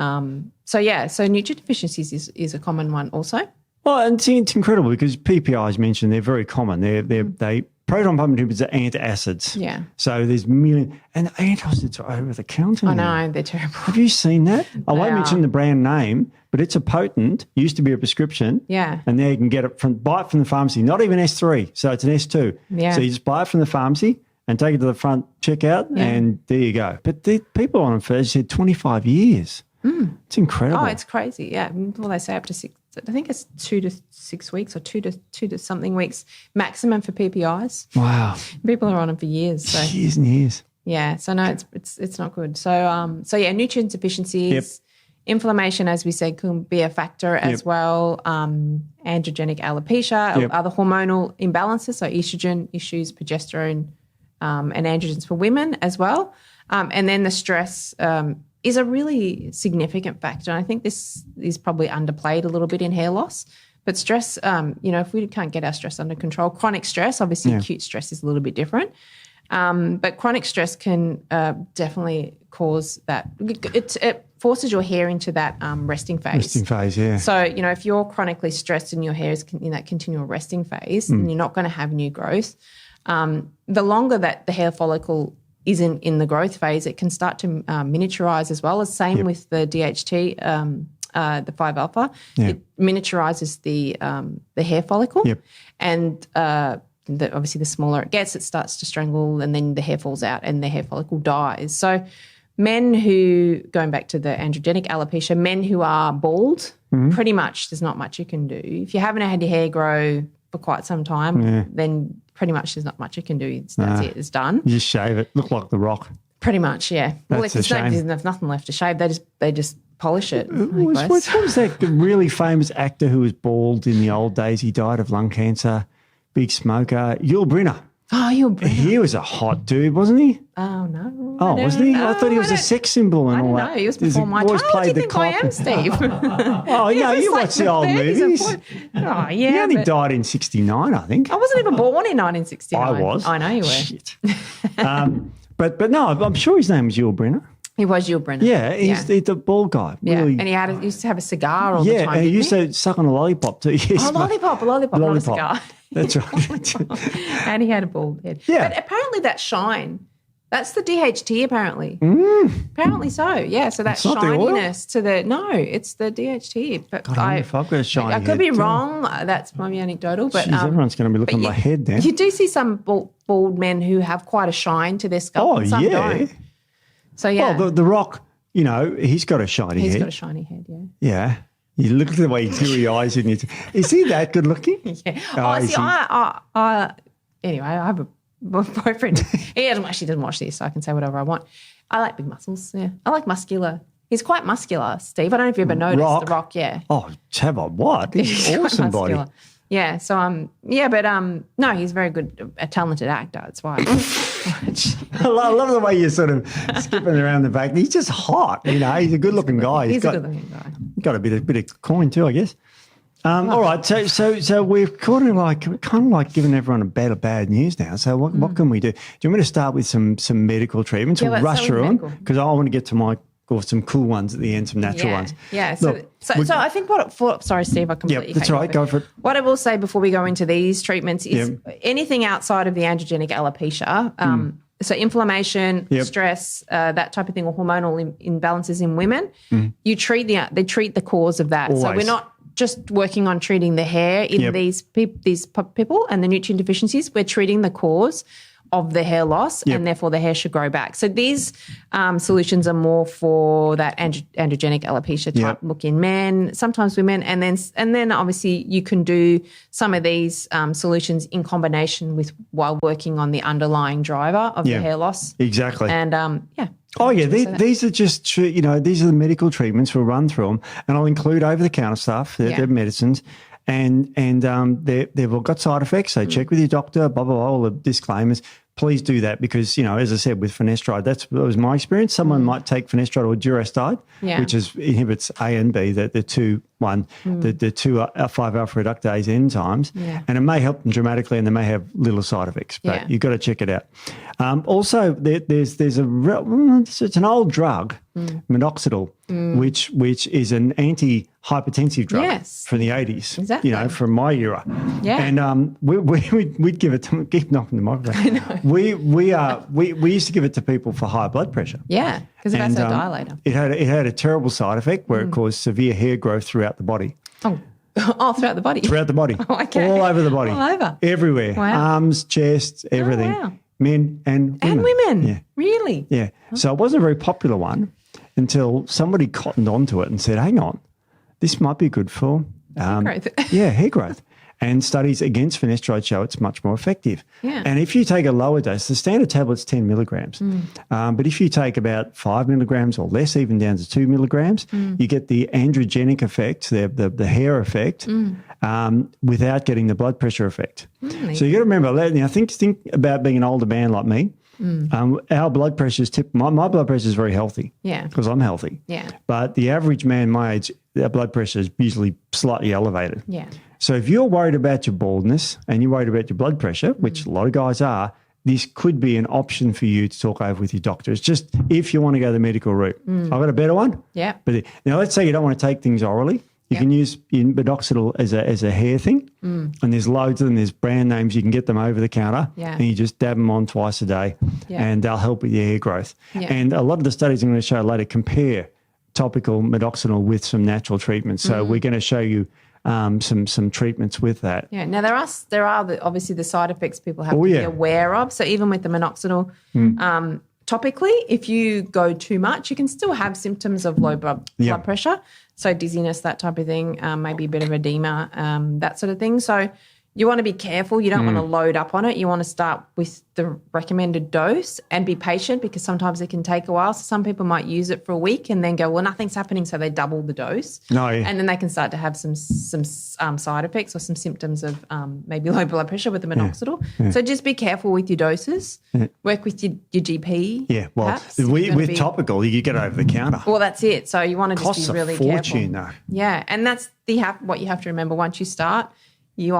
So nutrient deficiencies is a common one also. Well, and it's incredible because PPIs mentioned they're very common. They proton pump inhibitors are antacids. Yeah. So there's and antacids are over the counter. I know, they're terrible. Have you seen that? I won't mention the brand name, but it's a potent, used to be a prescription. Yeah. And now you can get it buy it from the pharmacy, not even S3. So it's an S2. Yeah. So you just buy it from the pharmacy and take it to the front checkout and there you go. But the people on it first said 25 years. It's incredible. Oh, it's crazy. Yeah. Well, they say up to 6. I think it's 2 to 6 weeks or 2 to something weeks maximum for PPIs. Wow. People are on them for years. So. Years and years. Yeah. So no, it's not good. So nutrient deficiencies, inflammation, as we said, can be a factor as well. Androgenic alopecia, other hormonal imbalances, so estrogen issues, progesterone, and androgens for women as well. And then the stress is a really significant factor. And I think this is probably underplayed a little bit in hair loss. But stress, if we can't get our stress under control, chronic stress, obviously acute stress is a little bit different. But chronic stress can definitely cause that. It forces your hair into that resting phase. Resting phase, yeah. So, if you're chronically stressed and your hair is in that continual resting phase, then you're not going to have new growth. The longer that the hair follicle isn't in the growth phase, it can start to miniaturize as well. As same with the DHT the 5-alpha. It miniaturizes the hair follicle. Yep. And obviously the smaller it gets, it starts to strangle and then the hair falls out and the hair follicle dies. So men who, going back to the androgenic alopecia, men who are bald, pretty much there's not much you can do. If you haven't had your hair grow for quite some time, then pretty much there's not much you can do. That's it. It's done. You just shave it. Look like The Rock. Pretty much, yeah. That's a shame. There's nothing left to shave. They just polish it. What was that really famous actor who was bald in the old days? He died of lung cancer. Big smoker. Yul Brynner. Oh, Yul Brynner. He was a hot dude, wasn't he? Oh, no. Oh, wasn't he? I thought he was a sex symbol and all that. I don't know. He was before my time. How do you think I am, Steve? Oh, yeah, you watch the old movies. Oh, yeah. He only died in 1969, I think. I wasn't even born in 1969. I was. I know you were. Shit. But no, I'm sure his name was Yul Brynner. He was Yul Brynner. Yeah, he's the bald guy. Really. Yeah, and he used to have a cigar all the time. Yeah, and he used to suck on a lollipop too. Yes, a lollipop, not a cigar. That's right. And he had a bald head. Yeah. But apparently that shine, that's the DHT apparently. Apparently so, yeah. So that shininess to the, no, it's the DHT. But God, I wonder if I've got a shiny head. I could be wrong. That's maybe anecdotal. But jeez, everyone's going to be looking at my head then. You do see some bald men who have quite a shine to their scalp and some don't. So, yeah. Well, the Rock, you know, he's got a shiny head. He's got a shiny head, yeah. Yeah. You look at the way he's teary eyes in it. Is he that good looking? Yeah. Anyway, I have a boyfriend. He actually doesn't watch this, so I can say whatever I want. I like big muscles, yeah. I like muscular. He's quite muscular, Steve. I don't know if you've ever noticed The Rock, yeah. Oh, have I what? He's an awesome body. Yeah, so no, he's very good, a talented actor. That's why. I love the way you're sort of skipping around the back. He's just hot, you know. He's a good-looking guy. He's a good-looking guy. Got a bit of coin too, I guess. All right, so we've kind of like giving everyone a bad news now. So what can we do? Do you want me to start with some medical treatments? We'll rush through them because I want to get to some cool ones at the end, some natural ones. Yeah. So I think sorry, Steve, I completely. That's right. Go for it. What I will say before we go into these treatments is anything outside of the androgenic alopecia. So inflammation, stress, that type of thing, or hormonal imbalances in women, they treat the cause of that. Always. So we're not just working on treating the hair in these people and the nutrient deficiencies. We're treating the cause of the hair loss, and therefore the hair should grow back. So these solutions are more for that androgenic alopecia type look in men, sometimes women, and then obviously you can do some of these solutions in combination with while working on the underlying driver of the hair loss. Exactly. And Oh yeah, these are just these are the medical treatments. We'll run through them, and I'll include over-the-counter stuff, they're medicines. And they've all got side effects, so check with your doctor, blah, blah, blah, all the disclaimers. Please do that because, as I said, with finasteride, that was my experience. Someone might take finasteride or Durastide, which inhibits A and B, the two 5-alpha reductase enzymes, and it may help them dramatically and they may have little side effects, but you've got to check it out. Also, it's an old drug, minoxidil, which is an anti-hypertensive drug from the 80s, exactly. From my era. Yeah. And we'd give it to, keep knocking the microphone. I know. We used to give it to people for high blood pressure. Yeah, because it's a vasodilator. It had a terrible side effect where it caused severe hair growth throughout the body. Oh, throughout the body? Throughout the body. Oh, okay. All over the body. All over? Everywhere. Wow. Arms, chest, everything. Oh, wow. Men and women. And women? Yeah. Really? Yeah. So it wasn't a very popular one until somebody cottoned onto it and said, hang on, this might be good for hair growth. hair growth. And studies against finasteride show it's much more effective. Yeah. And if you take a lower dose, the standard tablet's 10 milligrams. But if you take about 5 milligrams or less, even down to 2 milligrams, you get the androgenic effect, the hair effect, without getting the blood pressure effect. So you got to remember, now think about being an older man like me. Our blood pressure is my blood pressure is very healthy. Yeah. Because I'm healthy. Yeah. But the average man my age, their blood pressure is usually slightly elevated. Yeah. So if you're worried about your baldness and you're worried about your blood pressure, which a lot of guys are, this could be an option for you to talk over with your doctor. It's just if you want to go the medical route. I've got a better one. Yeah. But now let's say you don't want to take things orally. You can use minoxidil as a hair thing, and there's loads of them. There's brand names. You can get them over the counter, and you just dab them on twice a day, and they'll help with your hair growth. Yeah. And a lot of the studies I'm going to show later compare topical minoxidil with some natural treatments. So we're going to show you some treatments with that. Yeah. Now there are obviously the side effects people have to be aware of. So even with the minoxidil, topically, if you go too much, you can still have symptoms of low blood pressure. So dizziness, that type of thing, maybe a bit of edema, that sort of thing. So you want to be careful. You don't want to load up on it. You want to start with the recommended dose and be patient, because sometimes it can take a while. So some people might use it for a week and then go, well, nothing's happening, so they double the dose. And then they can start to have some side effects or some symptoms of maybe low blood pressure with the minoxidil. So just be careful with your doses. Work with your GP. Yeah, well, with topical, you get it over the counter. Well, that's it. So you want to just be really careful. Costs a fortune, though. Yeah, and that's what you have to remember. Once you start, you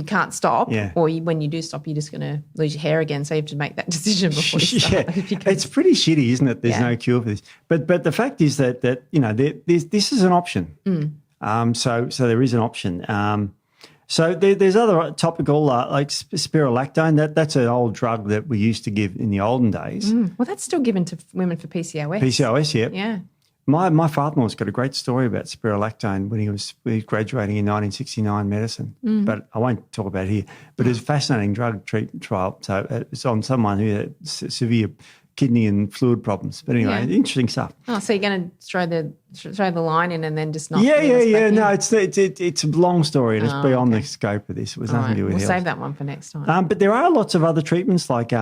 can't stop, or when you do stop, you're just going to lose your hair again. So you have to make that decision before you start. It's pretty shitty, isn't it? There's no cure for this. But the fact is that this is an option. So there is an option. So there's other topical like spirulactone. That's an old drug that we used to give in the olden days. Well, that's still given to women for PCOS. PCOS, yeah. Yeah. My father-in-law's got a great story about spirulactone when he was graduating in 1969 medicine, but I won't talk about it here. But it's a fascinating drug treatment trial. So it's on someone who had severe kidney and fluid problems. But anyway, interesting stuff. Oh, so you're going to throw the line in and then just not? Yeah. No, it's a long story. It's beyond the scope of this. It was nothing to do with health. We'll save that one for next time. But there are lots of other treatments like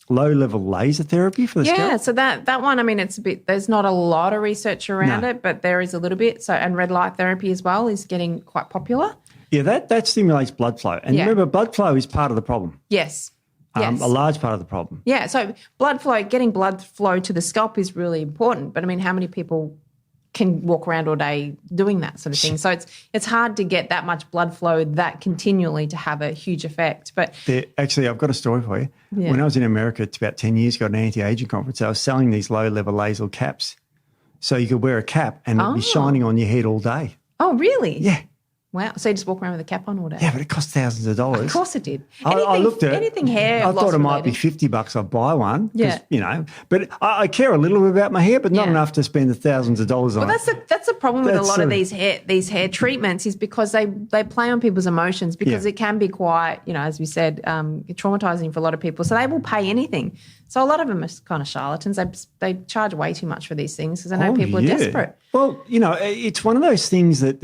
low-level laser therapy for the scalp? Yeah, so that one, I mean, it's a bit, there's not a lot of research around it, but there is a little bit. So, and red light therapy as well is getting quite popular. Yeah, that stimulates blood flow. And remember, blood flow is part of the problem. Yes. A large part of the problem. Yeah, so getting blood flow to the scalp is really important. But, I mean, how many people can walk around all day doing that sort of thing? So it's hard to get that much blood flow that continually to have a huge effect. But actually, I've got a story for you. Yeah. When I was in America, it's about 10 years ago at an anti-aging conference, I was selling these low-level laser caps. So you could wear a cap and it'd be shining on your head all day. Oh, really? Yeah. Wow. So you just walk around with a cap on all day? Yeah, but it cost thousands of dollars. Of course it did. I looked at it. Anything hair I thought it might be $50. I'd buy one. Yeah. But I care a little bit about my hair, but not enough to spend the thousands of dollars on it. That's the problem with a lot of these hair treatments, is because they play on people's emotions, because it can be quite, as we said, traumatizing for a lot of people. So they will pay anything. So a lot of them are kind of charlatans. They charge way too much for these things because I know people are desperate. Well, it's one of those things that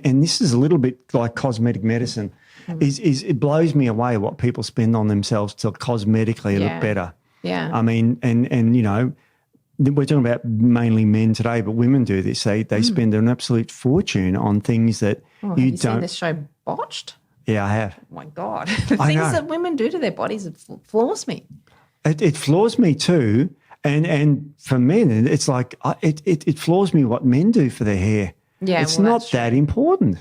and this is a little bit like cosmetic medicine, is it blows me away what people spend on themselves to cosmetically look better. Yeah. I mean, and we're talking about mainly men today, but women do this. They spend an absolute fortune on things that you don't. Have you seen this show Botched? Yeah, I have. Oh, my God. The things that women do to their bodies, it floors me. It floors me too. And for men, it's like it floors me what men do for their hair. Yeah, it's not that important.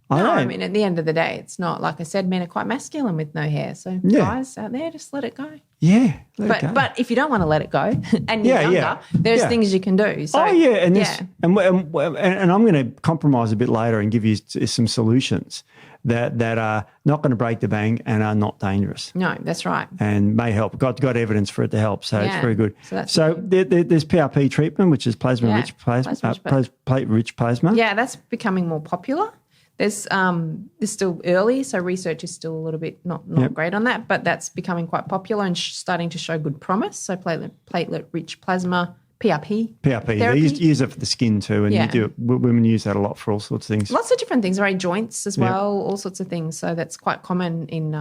I mean, at the end of the day, it's not. Like I said, men are quite masculine with no hair. So guys out there, just let it go. Yeah, but if you don't want to let it go and you're younger, there's things you can do. So, and I'm going to compromise a bit later and give you some solutions that are not going to break the bank and are not dangerous. No, that's right. And may help. Got evidence for it to help, so it's very good. So there's PRP treatment, which is plasma-rich plasma. Yeah, that's becoming more popular. There's it's still early, so research is still a little bit not great on that, but that's becoming quite popular and starting to show good promise. So platelet-rich plasma, PRP. They use it for the skin too, and women use that a lot for all sorts of things. Lots of different things, right? Joints as well, all sorts of things. So that's quite common in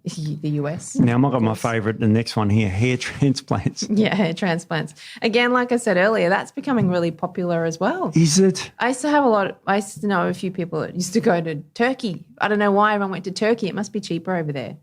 the US. Now, I've got my favourite, the next one here, hair transplants. Yeah, hair transplants. Again, like I said earlier, that's becoming really popular as well. Is it? I used to know a few people that used to go to Turkey. I don't know why everyone went to Turkey. It must be cheaper over there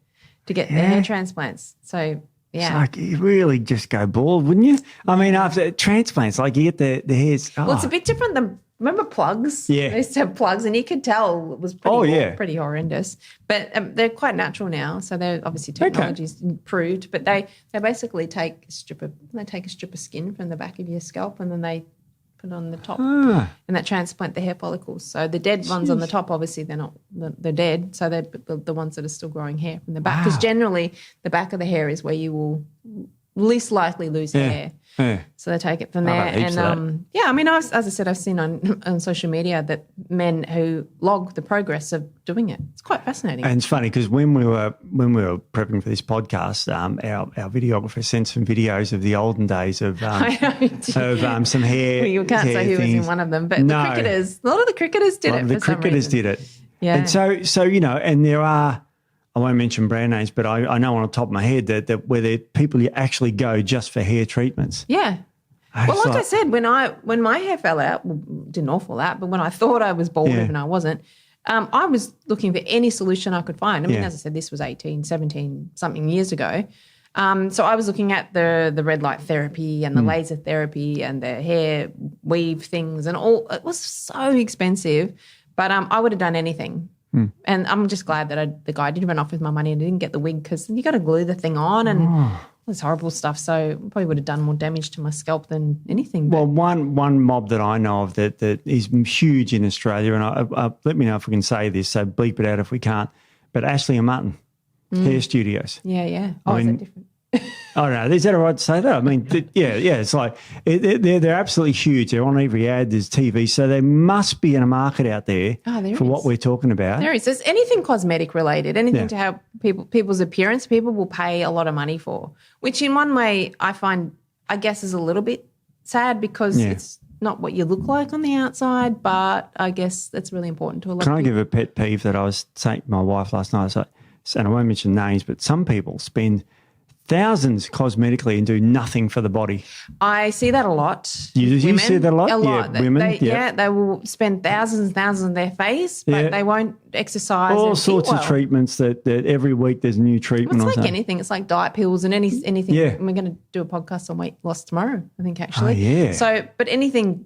to get their hair transplants. So... yeah. It's like you really just go bald, wouldn't you? I mean, after transplants, like you get the hairs. Well, it's a bit different than, remember plugs? Yeah. They used to have plugs and you could tell it was pretty horrendous. But they're quite natural now. So they're obviously technology's improved. But they basically take a strip of skin from the back of your scalp and then they put on the top and that transplant the hair follicles. So the dead ones on the top, obviously they're dead. So they're the ones that are still growing hair from the back. Because generally the back of the hair is where you will least likely lose the hair. Yeah. So they take it from there. And I mean, as I said, I've seen on social media that men who log the progress of doing it. It's quite fascinating. And it's funny because when we were prepping for this podcast, our videographer sent some videos of the olden days of some hair. Well, you can't say who was in one of them, but the cricketers, a lot of the cricketers did it. The cricketers did it. Yeah. And so and there are, I won't mention brand names, but I know on the top of my head that where there people actually go just for hair treatments. Yeah. Well, like I said, when my hair fell out, didn't all fall out, but when I thought I was bald and I wasn't, I was looking for any solution I could find. I mean, as I said, this was 18, 17 something years ago. So I was looking at the red light therapy and the laser therapy and the hair weave things and all. It was so expensive, but I would have done anything. And I'm just glad that the guy did run off with my money and didn't get the wig because you got to glue the thing on and all this horrible stuff. So probably would have done more damage to my scalp than anything. Well, one mob that I know of that is huge in Australia, and I let me know if we can say this, so bleep it out if we can't, but Ashley and Martin, hair studios. Yeah. Oh, is that different? I don't know. Is that all right to say that? I mean, it's like they're absolutely huge. They're on every ad. There's TV. So there must be a market out there for what we're talking about. There is. There's anything cosmetic related, anything to help people's appearance, people will pay a lot of money for, which in one way I find, I guess, is a little bit sad because it's not what you look like on the outside, but I guess that's really important to a lot of people. Can I give a pet peeve that I was saying to my wife last night? And I won't mention names, but some people spend thousands cosmetically and do nothing for the body. I see that a lot. You see that a lot? A lot. Yeah, women. They will spend thousands and thousands on their face, but they won't exercise. All sorts of treatments that every week there's a new treatment. It's like anything. It's like diet pills and anything. Yeah. And we're going to do a podcast on weight loss tomorrow, I think, actually. Oh, yeah. So, but anything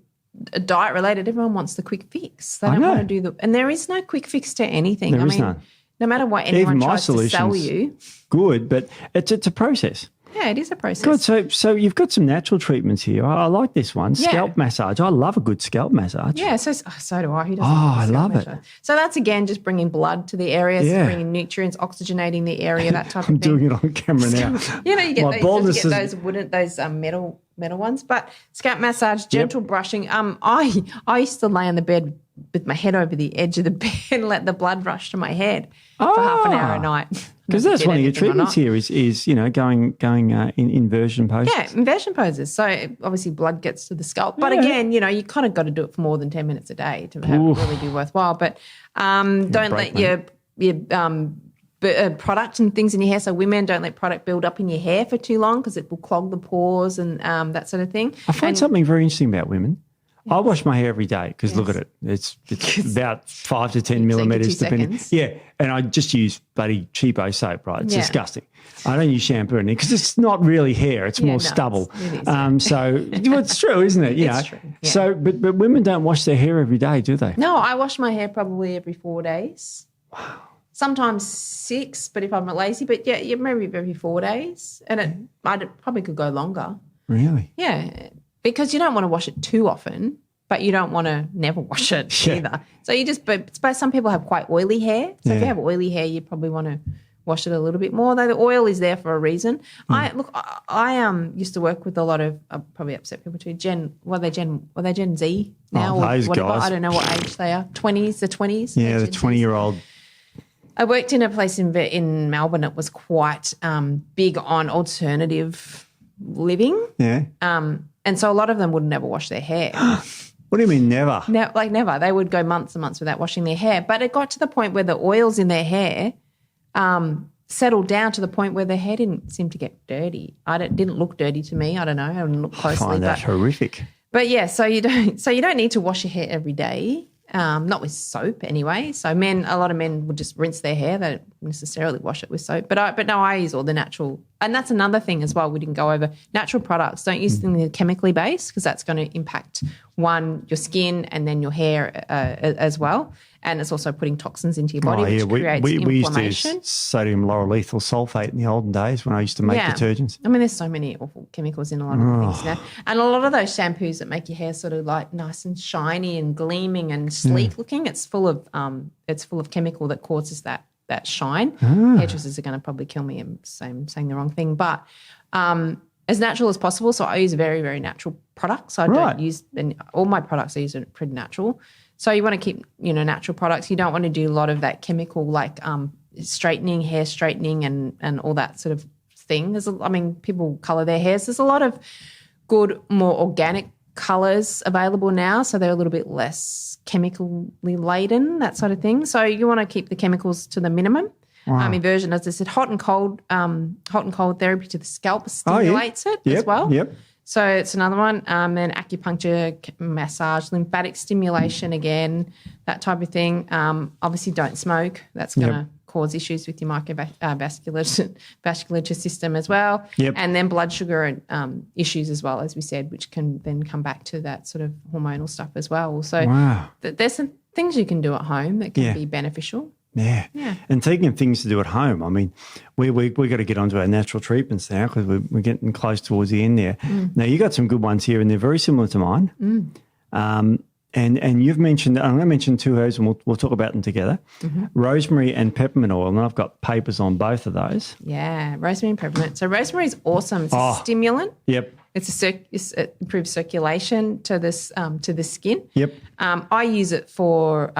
diet related, everyone wants the quick fix. They don't want to do and there is no quick fix to anything. There is none. No matter what anyone tries to sell you. Good, but it's a process. Yeah, it is a process. Good. So you've got some natural treatments here. I like this one. Yeah. Scalp massage. I love a good scalp massage. Yeah, so do I. Who doesn't? I love it. So that's, again, just bringing blood to the area, bringing nutrients, oxygenating the area, that type of thing. I'm doing it on camera now. You get those metal ones. But scalp massage, gentle brushing. I used to lay on the bed with my head over the edge of the bed and let the blood rush to my head for half an hour a night. Because that's one of your treatments here is going in inversion poses. Yeah, inversion poses. So obviously blood gets to the scalp. But again, you kind of got to do it for more than 10 minutes a day to have it really be worthwhile. But don't let your product and things in your hair. So women, don't let product build up in your hair for too long because it will clog the pores and that sort of thing. I find something very interesting about women. I wash my hair every day because look at it. It's about 5 to 10 millimetres depending. Seconds. Yeah, and I just use bloody cheapo soap, right? It's disgusting. I don't use shampoo in it because it's not really hair. It's more stubble. So it's true, isn't it? It's true. Yeah. So, but women don't wash their hair every day, do they? No, I wash my hair probably every 4 days. Wow. Sometimes 6, but if I'm lazy. But maybe every 4 days. And I probably could go longer. Really? Yeah. Because you don't want to wash it too often, but you don't want to never wash it either. So but some people have quite oily hair. So if you have oily hair, you probably want to wash it a little bit more, though the oil is there for a reason. I used to work with a lot of, probably upset people too, Gen Z now? Those guys. I don't know what age they are. 20s, the 20s? Yeah, the 20-year-old. I worked in a place in Melbourne. It was quite big on alternative living. Yeah. And so a lot of them would never wash their hair. What do you mean never? No, like never. They would go months and months without washing their hair. But it got to the point where the oils in their hair settled down to the point where their hair didn't seem to get dirty. It didn't look dirty to me. I don't know. I didn't look closely. I find that horrific. But yeah, so you don't need to wash your hair every day. Not with soap anyway. So a lot of men would just rinse their hair. They don't necessarily wash it with soap. But no, I use all the natural. And that's another thing as well we didn't go over. Natural products. Don't use them chemically based because that's going to impact, your skin and then your hair as well. And it's also putting toxins into your body, which creates inflammation. We used to use sodium lauryl ethyl sulfate in the olden days when I used to make detergents. I mean, there's so many awful chemicals in a lot of things now. And a lot of those shampoos that make your hair sort of like nice and shiny and gleaming and sleek looking, it's full of chemical that causes that shine. Hairdressers are going to probably kill me. I'm saying the wrong thing. But as natural as possible. So I use very, very natural products. I don't use, and all my products I use are pretty natural. So you want to keep, natural products. You don't want to do a lot of that chemical like straightening, hair straightening and all that sort of thing. People colour their hairs. There's a lot of good, more organic colours available now, so they're a little bit less chemically laden, that sort of thing. So you want to keep the chemicals to the minimum. Wow. Inversion, as I said, hot and cold therapy to the scalp stimulates it as well. Yep. So it's another one. Then acupuncture, massage, lymphatic stimulation again, that type of thing. Obviously don't smoke. That's going to cause issues with your vascular system as well. Yep. And then blood sugar issues as well, as we said, which can then come back to that sort of hormonal stuff as well. So there's some things you can do at home that can be beneficial. Yeah. And taking things to do at home, we got to get onto our natural treatments now because we're getting close towards the end there. Now, you got some good ones here and they're very similar to mine. And you've mentioned, I'm going to mention two herbs and we'll talk about them together. Rosemary and peppermint oil, and I've got papers on both of those. Yeah, rosemary and peppermint. So rosemary is awesome. It's a stimulant. Yep. It improves circulation to the skin. Yep. I use it for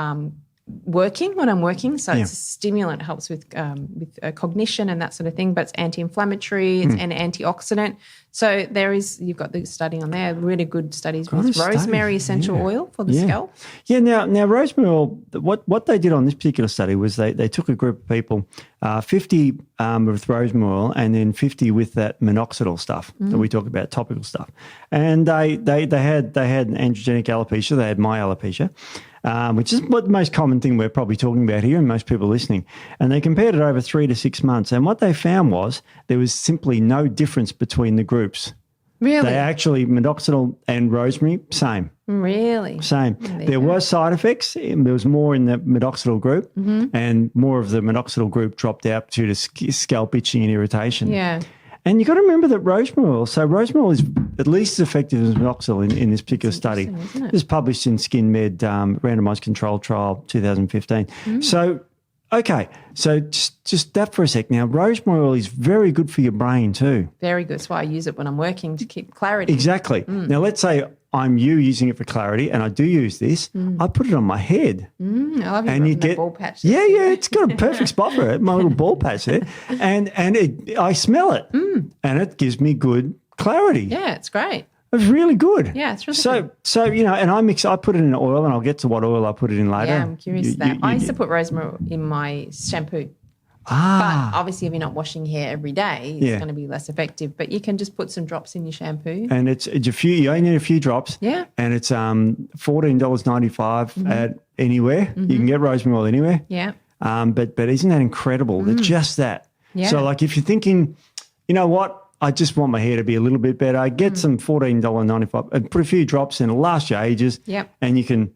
when I'm working. So it's a stimulant. It helps with cognition and that sort of thing, but it's anti-inflammatory, it's an antioxidant. So you've got the study on there, really good studies with rosemary essential oil for the scalp. Yeah, now rosemary oil, what they did on this particular study was they took a group of people, 50 with rosemary oil and then 50 with that minoxidil stuff that we talk about, topical stuff. And they had an androgenic alopecia, they had myalopecia. Which is what the most common thing we're probably talking about here and most people listening. And they compared it over 3 to 6 months. And what they found was there was simply no difference between the groups. Really? They actually, minoxidil and rosemary, same. Really? Same. There were side effects. There was more in the minoxidil group and more of the minoxidil group dropped out due to scalp itching and irritation. Yeah. And you've got to remember that rosemary oil is at least as effective as minoxidil in this particular study. It was published in Skin Med, randomized controlled trial 2015. So, so just that for a sec. Now, rosemary oil is very good for your brain too. Very good. That's why I use it when I'm working to keep clarity. Exactly. Now, let's say I'm using it for clarity and I do use this. I put it on my head. I love you get ball patch. Yeah, it's got a perfect spot for it, my little ball patch there. And I smell it and it gives me good clarity. Yeah, it's great. It's really good. Yeah, it's really good. So and I put it in oil and I'll get to what oil I put it in later. Yeah, I'm curious I used to put rosemary in my shampoo. But obviously if you're not washing hair every day, it's going to be less effective. But you can just put some drops in your shampoo. And it's a few, you only need a few drops. Yeah. And it's $14.95 at anywhere. You can get rosemary oil anywhere. Yeah. But isn't that incredible? That just that. Yeah. So like if you're thinking, you know what, I just want my hair to be a little bit better, get some $14.95 and put a few drops in, it'll last you ages. Yep. And you can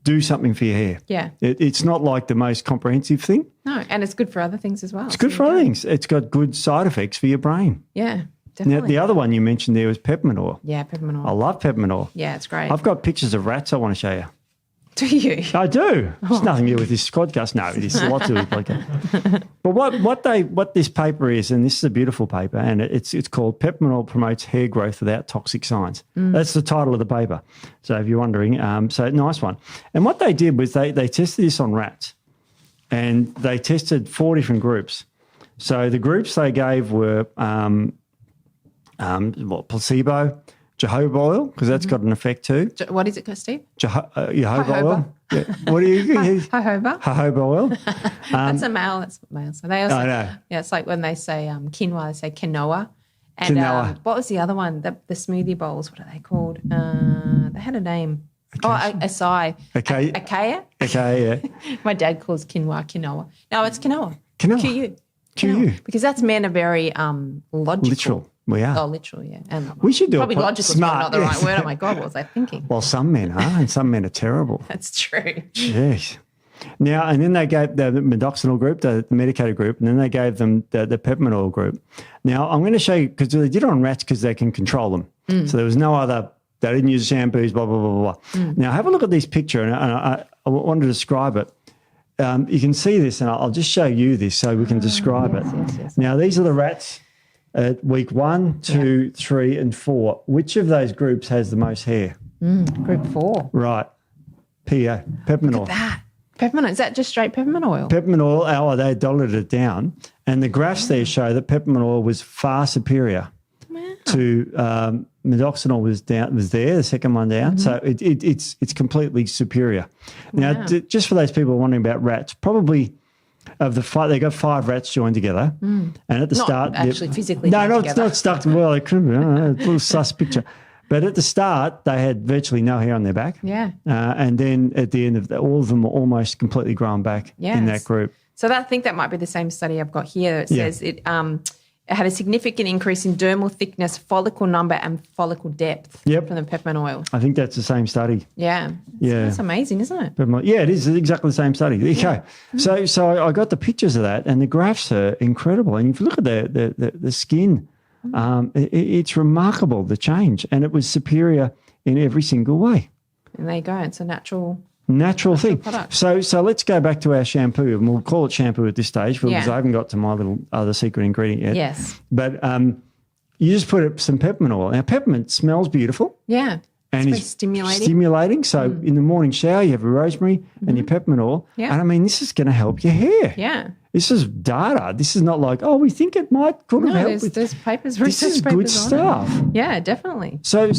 do something for your hair. Yeah. It's not like the most comprehensive thing. No, and it's good for other things as well. It's good for other things. It's got good side effects for your brain. Yeah, definitely. Now, the other one you mentioned there was peppermint oil. Yeah, peppermint oil. I love peppermint oil. Yeah, it's great. I've got pictures of rats I want to show you. Do you? I do. There's nothing to do with this podcast. No, it is a lot to do with podcast. But what this paper is, and this is a beautiful paper, and it's called Peppermint Oil Promotes Hair Growth Without Toxic Signs. That's the title of the paper. So if you're wondering, so nice one. And what they did was they tested this on rats, and they tested 4 different groups. So the groups they gave were placebo, jojoba oil, because that's got an effect too. What is it, Steve? Jojoba oil. Yeah. What do you? Jojoba. Jojoba oil. That's a male. That's male. So they also. I know. Yeah, it's like when they say quinoa, they say quinoa. And quinoa. What was the other one? The smoothie bowls. What are they called? They had a name. Acai. Acai. Yeah. My dad calls quinoa. No, it's quinoa. Quinoa. Q-U. Because that's men are very logical. Literal. We are. Oh, literal, yeah. And we should do probably logical smart. Not the right word. Oh my God, what was I thinking? Well, some men are, and some men are terrible. That's true. Jeez. Now, and then they gave the minoxidil group, the medicated group, and then they gave them the peppermint oil group. Now, I'm going to show you, because they did it on rats because they can control them. So there was no other, they didn't use shampoos, blah, blah, blah, blah. Now, have a look at this picture, and I want to describe it. You can see this, and I'll just show you this so we can describe it. Yes. Now, these are the rats. at week 1, 2, 3, and 4. Which of those groups has the most hair? Group 4. Right. PA, peppermint oil. Look at that. Peppermint, is that just straight peppermint oil? Peppermint oil, they diluted it down. And the graphs there show that peppermint oil was far superior to minoxidil was there, the second one down. So it's completely superior. Now, just for those people wondering about rats, probably of the 5, they got 5 rats joined together. And at the start, actually physically. It's not stuck. Well, it could be a little sus picture. But at the start, they had virtually no hair on their back. Yeah. And then at the end all of them were almost completely grown back in that group. So I think that might be the same study I've got here. It says it had a significant increase in dermal thickness, follicle number, and follicle depth from the peppermint oil. I think that's the same study. Yeah. That's amazing, isn't it? Yeah, it is exactly the same study. Okay. So I got the pictures of that, and the graphs are incredible. And if you look at the skin, it's remarkable, the change. And it was superior in every single way. And there you go. It's a natural thing. Product. So let's go back to our shampoo, and we'll call it shampoo at this stage because I haven't got to my little other secret ingredient yet. Yes. But you just put some peppermint oil. Now, peppermint smells beautiful. Yeah. And it's stimulating. So in the morning shower, you have your rosemary and your peppermint oil. Yeah. And I mean, this is going to help your hair. Yeah. This is data. This is not like, we think it could have helped. There's papers, this is good stuff. Yeah, definitely. So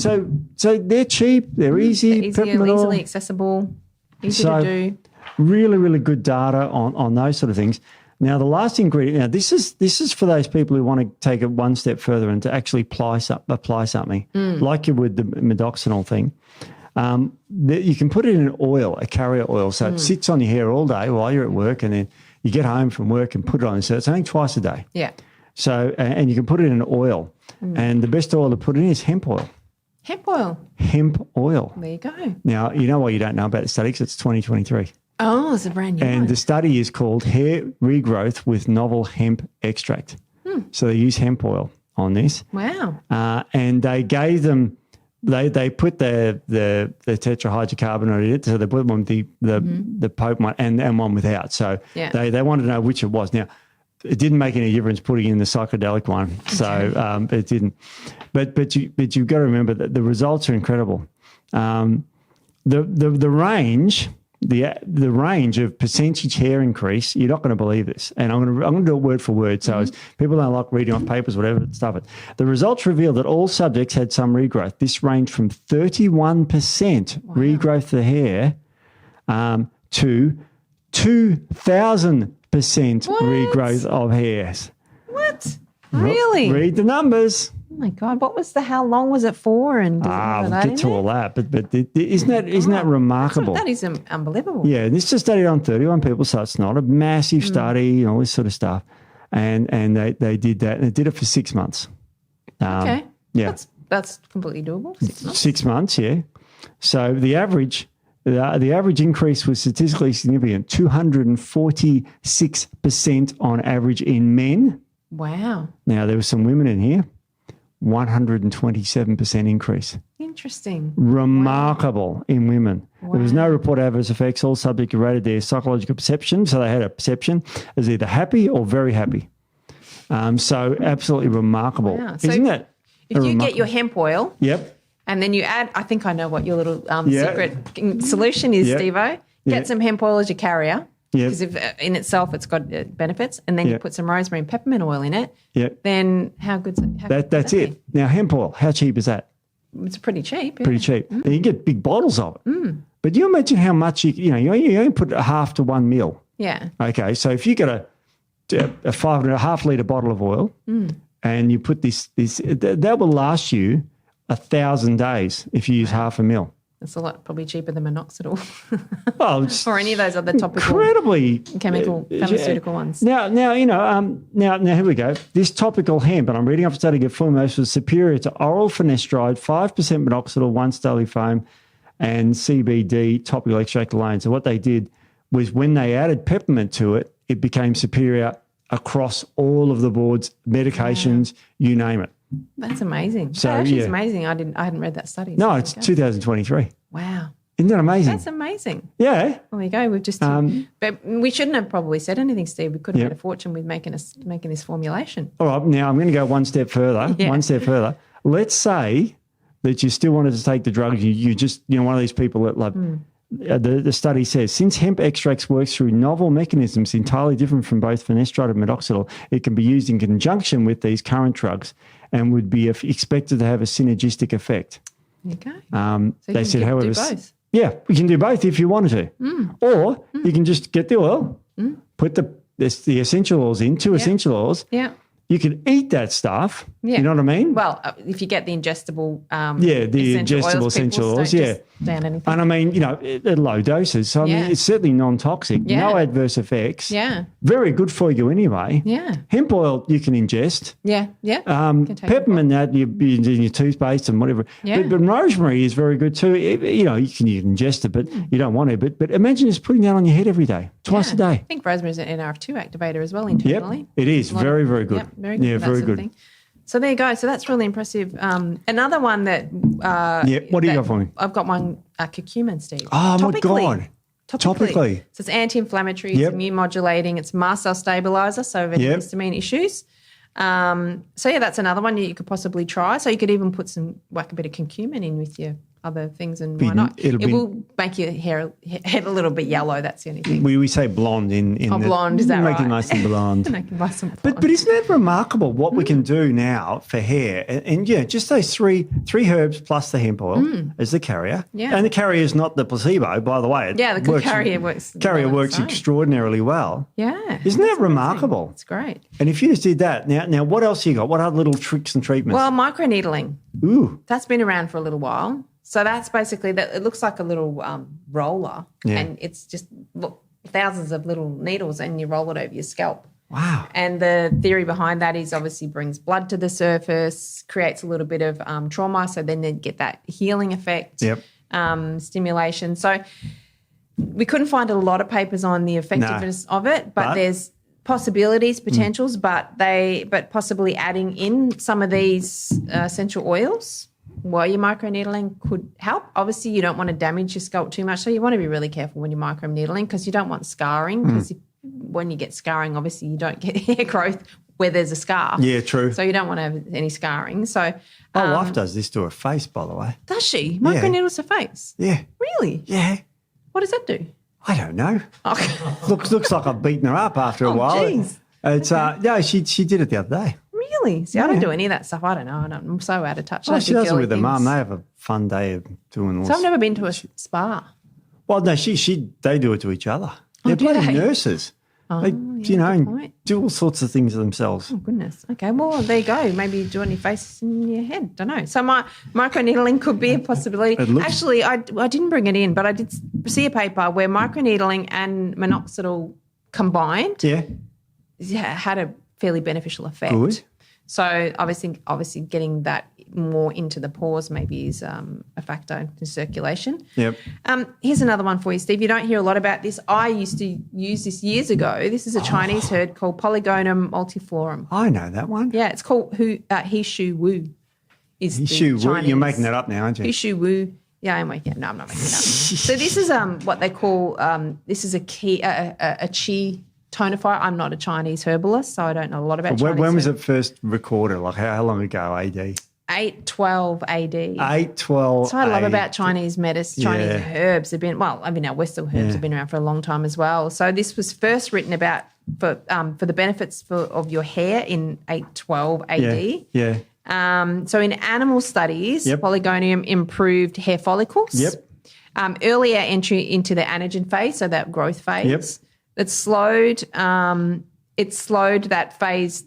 they're cheap. They're easy. Peppermint oil. Easily accessible. Easy to do. Really, really good data on those sort of things. Now, the last ingredient. Now, this is for those people who want to take it one step further and to actually apply something, like you would the minoxidil thing. You can put it in an oil, a carrier oil, so it sits on your hair all day while you're at work, and then you get home from work and put it on. So it's only twice a day. Yeah. So and you can put it in an oil, and the best oil to put in is hemp oil. Hemp oil. Hemp oil. There you go. Now, you know why you don't know about the study? Because it's 2023. Oh, it's a brand new one. And the study is called Hair Regrowth with Novel Hemp Extract. So they use hemp oil on this. Wow. And they gave them, they put the tetrahydrocarbonate in it, so they put one with the potent one and one without. So they wanted to know which it was. Now, it didn't make any difference putting in the psychedelic one, so it didn't. But you've got to remember that the results are incredible. The range. The range of percentage hair increase, you're not going to believe this. And I'm going to do it word for word. So as people don't like reading off papers, whatever, stuff it. The results revealed that all subjects had some regrowth. This ranged from 31% regrowth of the hair to 2,000% regrowth of hairs. What? Really? Read the numbers. Oh my God! How long was it for? And we'll get to all that. But isn't that remarkable? That is unbelievable. Yeah, this is a study on 31 people, so it's not a massive study and all this sort of stuff. And they did that, and they did it for 6 months. Okay. Yeah, that's completely doable. 6 months. 6 months, yeah. So the average increase was statistically significant, 246% on average in men. Wow. Now there were some women in here. 127% increase. Interesting. Remarkable in women. Wow. There was no report of adverse effects. All subjects rated their psychological perception, so they had a perception as either happy or very happy. So absolutely remarkable. Wow. So isn't it? If you get your hemp oil, and then you add, I think I know what your little secret solution is, Steve-O. Get some hemp oil as your carrier. Because if in itself it's got benefits, and then you put some rosemary and peppermint oil in it, then how good's it? That's it. Now, hemp oil, how cheap is that? It's pretty cheap. Pretty cheap. And you get big bottles of it. But you imagine how much you only put half to 1 ml. Yeah. Okay, so if you get a 5.5 litre bottle of oil and you put this, that will last you 1,000 days if you use half a ml. It's a lot probably cheaper than minoxidil. Well, or any of those other topical incredibly pharmaceutical ones. Now here we go. This topical hemp, and I'm reading off a study of Fulmos, was superior to oral finasteride, 5% minoxidil, once daily foam, and CBD topical extract alone. So what they did was when they added peppermint to it, it became superior across all of the boards, medications, you name it. That's amazing. So that actually is amazing. I hadn't read that study. No, it's 2023. Wow. Isn't that amazing? That's amazing. Yeah. There we go. We've just, but we shouldn't have probably said anything, Steve. We could have made a fortune with making this formulation. All right. Now I'm going to go one step further. Yeah. One step further. Let's say that you still wanted to take the drugs. You just, one of these people that like. The study says, since hemp extracts works through novel mechanisms entirely different from both finasteride and minoxidil, it can be used in conjunction with these current drugs and would be expected to have a synergistic effect. Okay. So they said, however, do both. Yeah, we can do both if you wanted to. Or you can just get the oil, put the essential oils in, two essential oils. Yeah. You can eat that stuff. Yeah. You know what I mean? Well, if you get the ingestible the ingestible essential oils, down anything. And I mean, at low doses. So, I mean, it's certainly non-toxic, no adverse effects. Yeah. Very good for you anyway. Yeah. Hemp oil you can ingest. Yeah, yeah. Peppermint that you in your toothpaste and whatever. Yeah. But rosemary is very good too. You can ingest it, but you don't want to. But imagine just putting that on your head every day, twice a day. I think rosemary is an NRF2 activator as well internally. Yep, it is. Very, very good. Yep, very good. Yeah, very good. So there you go. So that's really impressive. Another one that... what do you got for me? I've got one, curcumin, Steve. Oh, my God. Topically. So it's anti-inflammatory, it's immune modulating, it's mast cell stabilizer, so if any histamine issues. So that's another one you could possibly try. So you could even put a bit of curcumin in with your other things, and why not? It will make your head a little bit yellow. That's the only thing. We say blonde in blonde, is that right? Make it nice and blonde. Make it nice and blonde. But isn't that remarkable what we can do now for hair? And just those three herbs plus the hemp oil as the carrier. Yeah. And the carrier is not the placebo, by the way. The carrier works. Carrier works extraordinarily well. Yeah. Isn't that remarkable? It's great. And if you just did that, now what else you got? What other little tricks and treatments? Well, microneedling. Ooh. That's been around for a little while. So that's basically that. It looks like a little roller, and it's just thousands of little needles, and you roll it over your scalp. Wow! And the theory behind that is obviously brings blood to the surface, creates a little bit of trauma, so then they get that healing effect, stimulation. So we couldn't find a lot of papers on the effectiveness of it, but there's possibilities, potentials, but possibly adding in some of these essential oils while you're microneedling could help. Obviously, you don't want to damage your scalp too much, so you want to be really careful when you're microneedling because you don't want scarring, because when you get scarring, obviously you don't get hair growth where there's a scar. Yeah, true. So you don't want to have any scarring. So my wife does this to her face, by the way. Does she? Microneedles her face? Yeah. Really? Yeah. What does that do? I don't know. Okay. Looks like I've beaten her up after a while. Geez. It's no, she did it the other day. Really? See, I don't do any of that stuff. I don't know. I'm so out of touch. She does it with her mum. They have a fun day of doing all. So I've never been to a spa. Well, no, they do it to each other. They're bloody nurses. They, do all sorts of things themselves. Oh, goodness. Okay, well, there you go. Maybe do it on your face and your head. Don't know. So my microneedling could be a possibility. Actually, I didn't bring it in, but I did see a paper where microneedling and minoxidil combined had a fairly beneficial effect. Good. So obviously getting that more into the pores maybe is a factor in circulation. Yep. Here's another one for you, Steve. You don't hear a lot about this. I used to use this years ago. This is a Chinese herb called Polygonum multiflorum. I know that one. Yeah, it's called He Shu Wu. Shu Wu. You're making that up now, aren't you? He Shu Wu. Yeah, I'm making it. No, I'm not making it up. So this is what they call this is a qi tonifier. I'm not a Chinese herbalist, so I don't know a lot about Chinese. When was it first recorded? Like how long ago, AD? 812 AD. 812 So I love about Chinese medicine, Chinese herbs have been, our Western herbs have been around for a long time as well. So this was first written about for the benefits of your hair in 812 AD. Yeah. So in animal studies, Polygonium improved hair follicles. Yep. Earlier entry into the anagen phase, so that growth phase. Yep. It slowed that phase,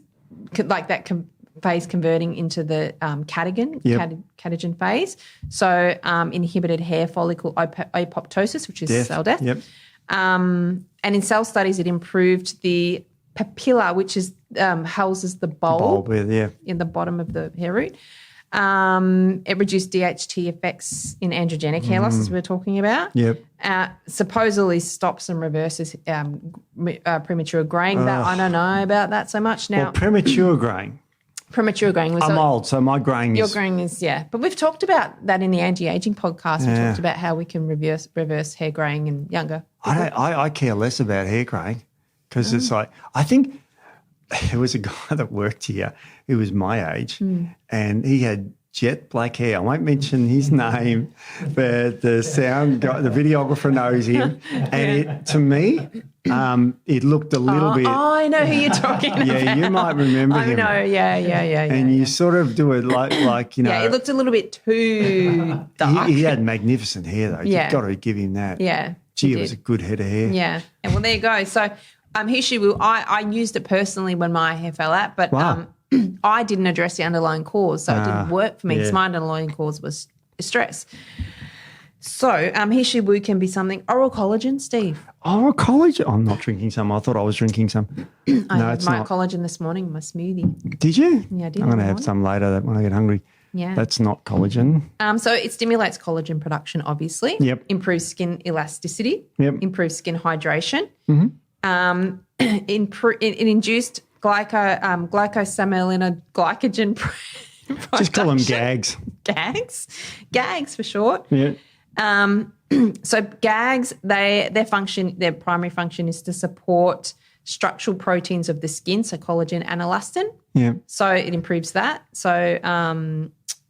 phase converting into the catagen phase. So inhibited hair follicle apoptosis, which is cell death. Yep. And in cell studies, it improved the papilla, which is houses the bulb in the bottom of the hair root. It reduced DHT effects in androgenic hair loss, as we were talking about. Yep. Supposedly stops and reverses premature graying. That I don't know about that so much now. Well, premature graying. Premature graying. I'm old, so my graying Your graying is, But we've talked about that in the anti-aging podcast. We talked about how we can reverse hair graying in younger people. I care less about hair graying because it's like, I think there was a guy that worked here who was my age and he had jet black hair. I won't mention his name, but the sound guy, the videographer knows him. And to me, it looked a little bit. Oh, I know who you're talking about. Yeah, you might remember him. I know, yeah. And you sort of do it like you know. Yeah, it looked a little bit too dark. He had magnificent hair though. You've got to give him that. Yeah. Gee, it was a good head of hair. Yeah. And well, there you go. So here she will. I used it personally when my hair fell out, but I didn't address the underlying cause, so it didn't work for me because my underlying cause was stress. So Hishu Wu can be something. Oral collagen, Steve. Oral collagen? I'm not drinking some. I thought I was drinking some. I had my collagen this morning in my smoothie. Did you? Yeah, I did. I'm going to have some later when I get hungry. Yeah. That's not collagen. So it stimulates collagen production, obviously. Yep. Improves skin elasticity. Yep. Improves skin hydration. Mm-hmm. It induced glycosamina glycogen production. Just call them gags. Gags for short. Yeah. So gags, their primary function is to support structural proteins of the skin, so collagen and elastin. Yeah. So it improves that. So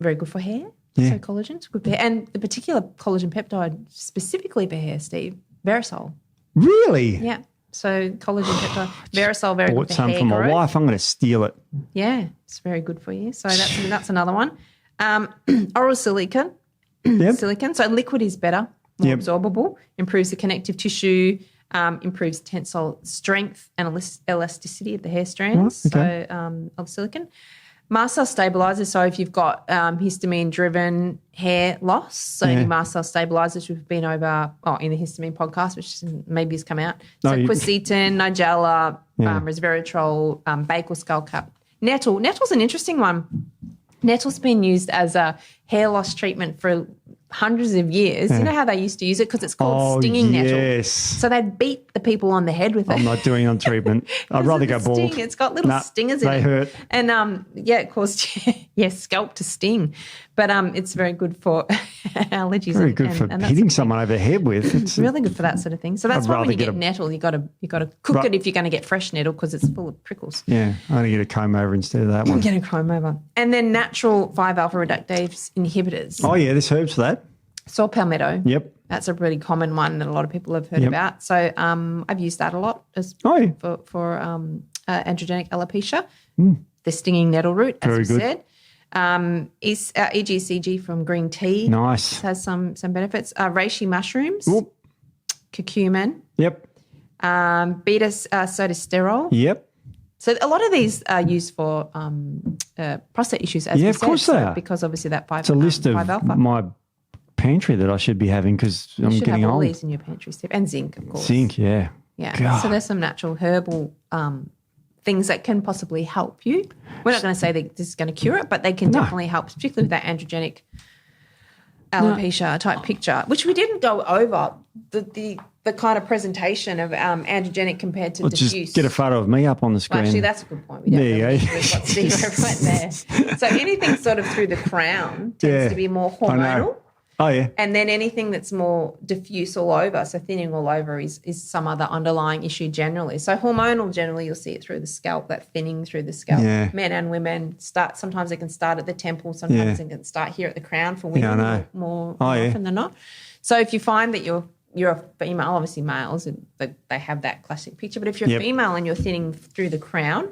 very good for hair. Yeah. So collagen's good for hair. And the particular collagen peptide specifically for hair, Steve, Verisol. Really? Yeah. So collagen peptide, Verisol, very Bought good for some hair for my growth. wife. I'm going to steal it. Yeah, it's very good for you. So that's another one. Oral silicon. Yep. Silicon. So liquid is better, more absorbable, improves the connective tissue, improves tensile strength and elasticity of the hair strands. Okay. So of silicon. Mast cell stabilizers. So if you've got histamine-driven hair loss, so any mast cell stabilizers we've been over in the histamine podcast, which maybe has come out. So quercetin, nigella, resveratrol, Bakewell skullcap. Nettle. Nettle's an interesting one. Nettle's been used as a hair loss treatment for hundreds of years. You know how they used to use it because it's called stinging nettle. So they'd beat the people on the head with it. I'm not doing on treatment. I'd rather go bald. It's got little stingers in it. They hurt. And it caused scalp to sting. But it's very good for allergies. Very good for hitting someone over the head with. It's really good for that sort of thing. So that's why when you get nettle, you got to cook it if you're going to get fresh nettle because it's full of prickles. Yeah, I'm going to get a comb over instead of that one. Get a comb over. And then natural 5-alpha reductase inhibitors. Oh yeah, there's herbs for that. Saw palmetto. Yep. That's a really common one that a lot of people have heard about. So I've used that a lot for androgenic alopecia. The stinging nettle root, as we said. EGCG from green tea. Nice. Has some benefits. Reishi mushrooms. Curcumin. Yep. Beta sotosterol. Yep. So a lot of these are used for prostate issues, as we said. Of course they are. Because obviously that 5-alpha. It's a list of my pantry that I should be having because I'm getting old. You should have all these in your pantry, Steve. And zinc, of course. Zinc, yeah. Yeah. God. So there's some natural herbal things that can possibly help you. We're not going to say that this is going to cure it, but they can definitely help, particularly with that androgenic alopecia type picture, which we didn't go over, the kind of presentation of androgenic compared to diffuse. Just get a photo of me up on the screen. Well, actually, that's a good point. We don't there you go. We've got Steve right there. So anything sort of through the crown tends to be more hormonal. Oh, yeah. And then anything that's more diffuse all over, so thinning all over is some other underlying issue generally. So hormonal, generally, you'll see it through the scalp, that thinning through the scalp. Yeah. Men and women sometimes they can start at the temple, sometimes they can start here at the crown for women more often than not. So if you find that you're a female, obviously males, they have that classic picture, but if you're a female and you're thinning through the crown,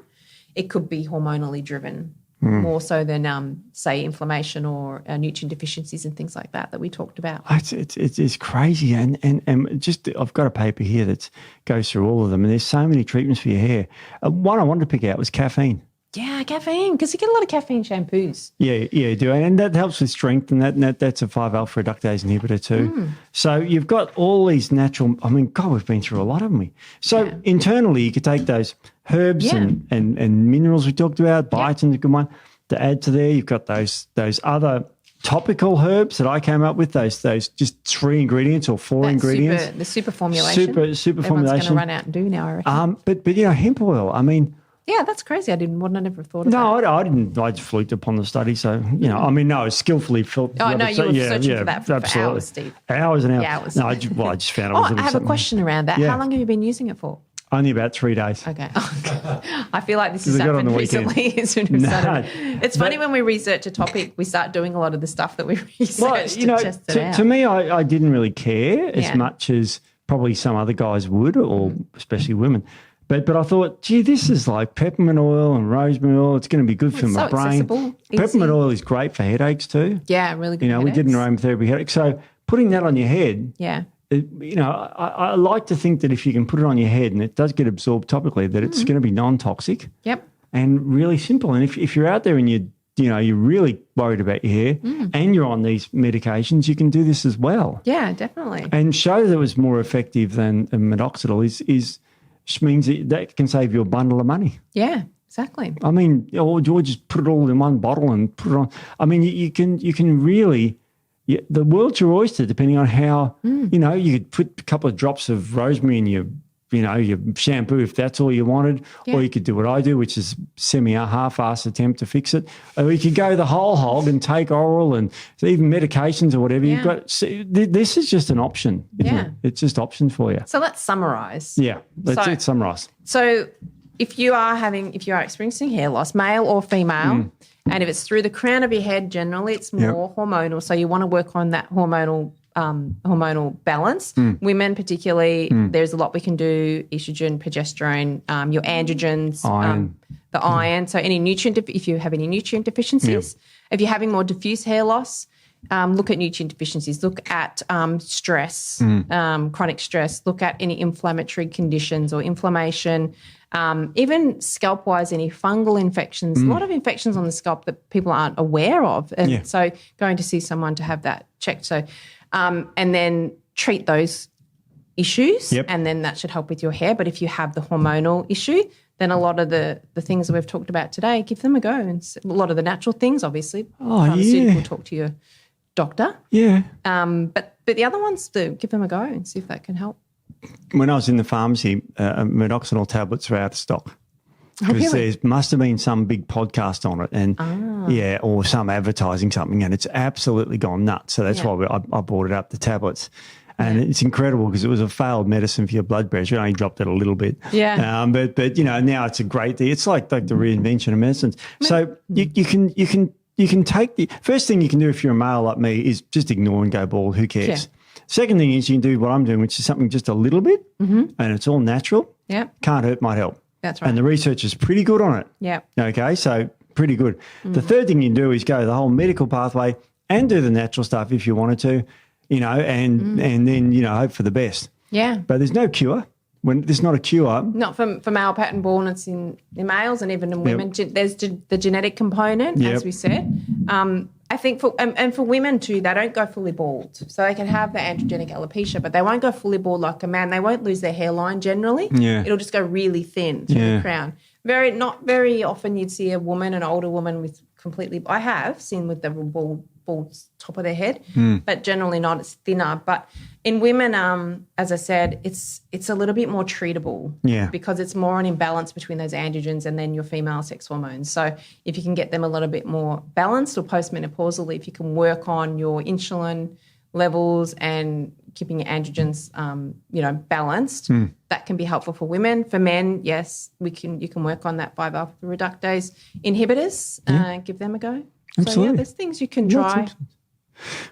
it could be hormonally driven. More so than, say, inflammation or nutrient deficiencies and things like that we talked about. It's crazy. And just I've got a paper here that goes through all of them, and there's so many treatments for your hair. One I wanted to pick out was caffeine. Yeah, caffeine, because you get a lot of caffeine shampoos. Yeah, you do. And that helps with strength, and that's a 5-alpha reductase inhibitor too. So you've got all these natural, God, we've been through a lot, haven't we? So internally you could take those herbs and minerals we talked about, biotin's a good one, to add to there. You've got those other topical herbs that I came up with, those just 3 ingredients or 4 ingredients. The super formulation. Super formulation. Everyone's going to run out and do now, I reckon. But hemp oil, Yeah, that's crazy. I never thought of that. No, I didn't. I just fluked upon the study. So, I mean, no, it's skillfully filled. Oh, no, you were searching for that for hours, Steve. Hours and hours. Yeah, hours. No, I just found it was I have a question around that. Yeah. How long have you been using it for? Only about 3 days. Okay. I feel like this has happened recently. It's funny when we research a topic, we start doing a lot of the stuff that we research to test it out. To me, I didn't really care as much as probably some other guys would, or especially women. But I thought, gee, this is like peppermint oil and rosemary oil. It's going to be good for my brain. Accessible, peppermint oil is great for headaches too. Yeah, really good. We did an aromatherapy headache. So putting that on your head. Yeah. I like to think that if you can put it on your head and it does get absorbed topically, that it's going to be non-toxic. Yep. And really simple. And if you're out there and you're really worried about your hair and you're on these medications, you can do this as well. Yeah, definitely. And show that it was more effective than minoxidil means that can save you a bundle of money. Yeah, exactly. I mean, or just put it all in one bottle and put it on. I mean, you can really. Yeah, the world's your oyster, depending on how, you could put a couple of drops of rosemary in your shampoo if that's all you wanted, or you could do what I do, which is half-ass attempt to fix it. Or you could go the whole hog and take oral and even medications or whatever. You've got. This is just an option, isn't it? It's just options for you. So let's summarise. Yeah, let's summarise. So if you are experiencing hair loss, male or female, and if it's through the crown of your head, generally it's more hormonal. So you want to work on that hormonal balance. Women particularly, there's a lot we can do: estrogen, progesterone, your androgens, iron. The iron. So if you have any nutrient deficiencies, if you're having more diffuse hair loss, look at nutrient deficiencies. Look at stress, chronic stress. Look at any inflammatory conditions or inflammation. Even scalp-wise, any fungal infections. A lot of infections on the scalp that people aren't aware of. And so going to see someone to have that checked. So, and then treat those issues, and then that should help with your hair. But if you have the hormonal issue, then a lot of the things that we've talked about today, give them a go. And a lot of the natural things, obviously. Pharmaceutical, talk to your doctor. Yeah. But the other ones, give them a go and see if that can help. When I was in the pharmacy, minoxidil tablets were out of stock. Because there must have been some big podcast on it and, or some advertising something, and it's absolutely gone nuts. So that's why I brought it up, the tablets. And it's incredible because it was a failed medicine for your blood pressure. It only dropped it a little bit. Yeah. But now it's a great thing. It's like the reinvention of medicines. So you can take the first thing you can do if you're a male like me is just ignore and go bald. Who cares? Yeah. Second thing is you can do what I'm doing, which is something just a little bit, and it's all natural. Yeah. Can't hurt, might help. That's right. And the research is pretty good on it. Yeah. Okay, so pretty good. The third thing you can do is go the whole medical pathway and do the natural stuff if you wanted to, and then, hope for the best. Yeah. But there's no cure. When there's not a cure. Not for male pattern baldness in males and even in women. There's the genetic component, as we said. I think for women too, they don't go fully bald. So they can have the androgenic alopecia, but they won't go fully bald like a man. They won't lose their hairline generally. Yeah. It'll just go really thin through the crown. Not very often you'd see an older woman with completely, I have seen with the bald top of their head, but generally not. It's thinner. But in women, as I said, it's a little bit more treatable because it's more an imbalance between those androgens and then your female sex hormones. So if you can get them a little bit more balanced or postmenopausally, if you can work on your insulin levels and keeping your androgens, balanced, that can be helpful for women. For men, yes, you can work on that 5-alpha reductase inhibitors. Give them a go. Absolutely. So, there's things you can try.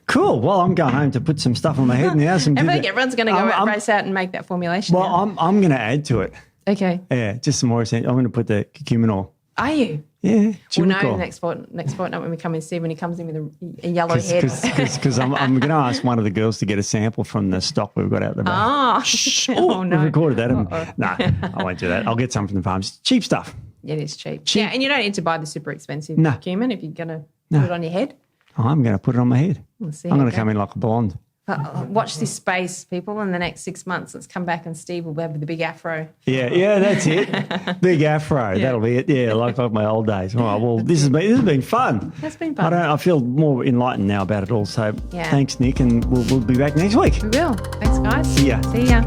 Cool. Well, I'm going home to put some stuff on my head now. Everyone's going to go race out and make that formulation. Well, I'm going to add to it. Okay. Yeah, just some more essential. I'm going to put the curcumin oil. Are you? Yeah. We'll know next fortnight when we come and see when he comes in with a yellow head. Because I'm going to ask one of the girls to get a sample from the stock we've got out the back. Oh, no. We recorded that. No, I won't do that. I'll get some from the farms. Cheap stuff. It is cheap. Yeah, and you don't need to buy the super expensive curcumin if you're going to put it on your head. I'm going to put it on my head. I'm going to come in like a blonde. Watch this space, people. In the next 6 months, let's come back and Steve will have the big afro. Yeah, that's it. Big afro. That'll be it. Yeah, like my old days. All right. Well, this has been fun. That's been fun. I feel more enlightened now about it all. So thanks, Nic, and we'll be back next week. We will. Thanks, guys. See ya. See ya.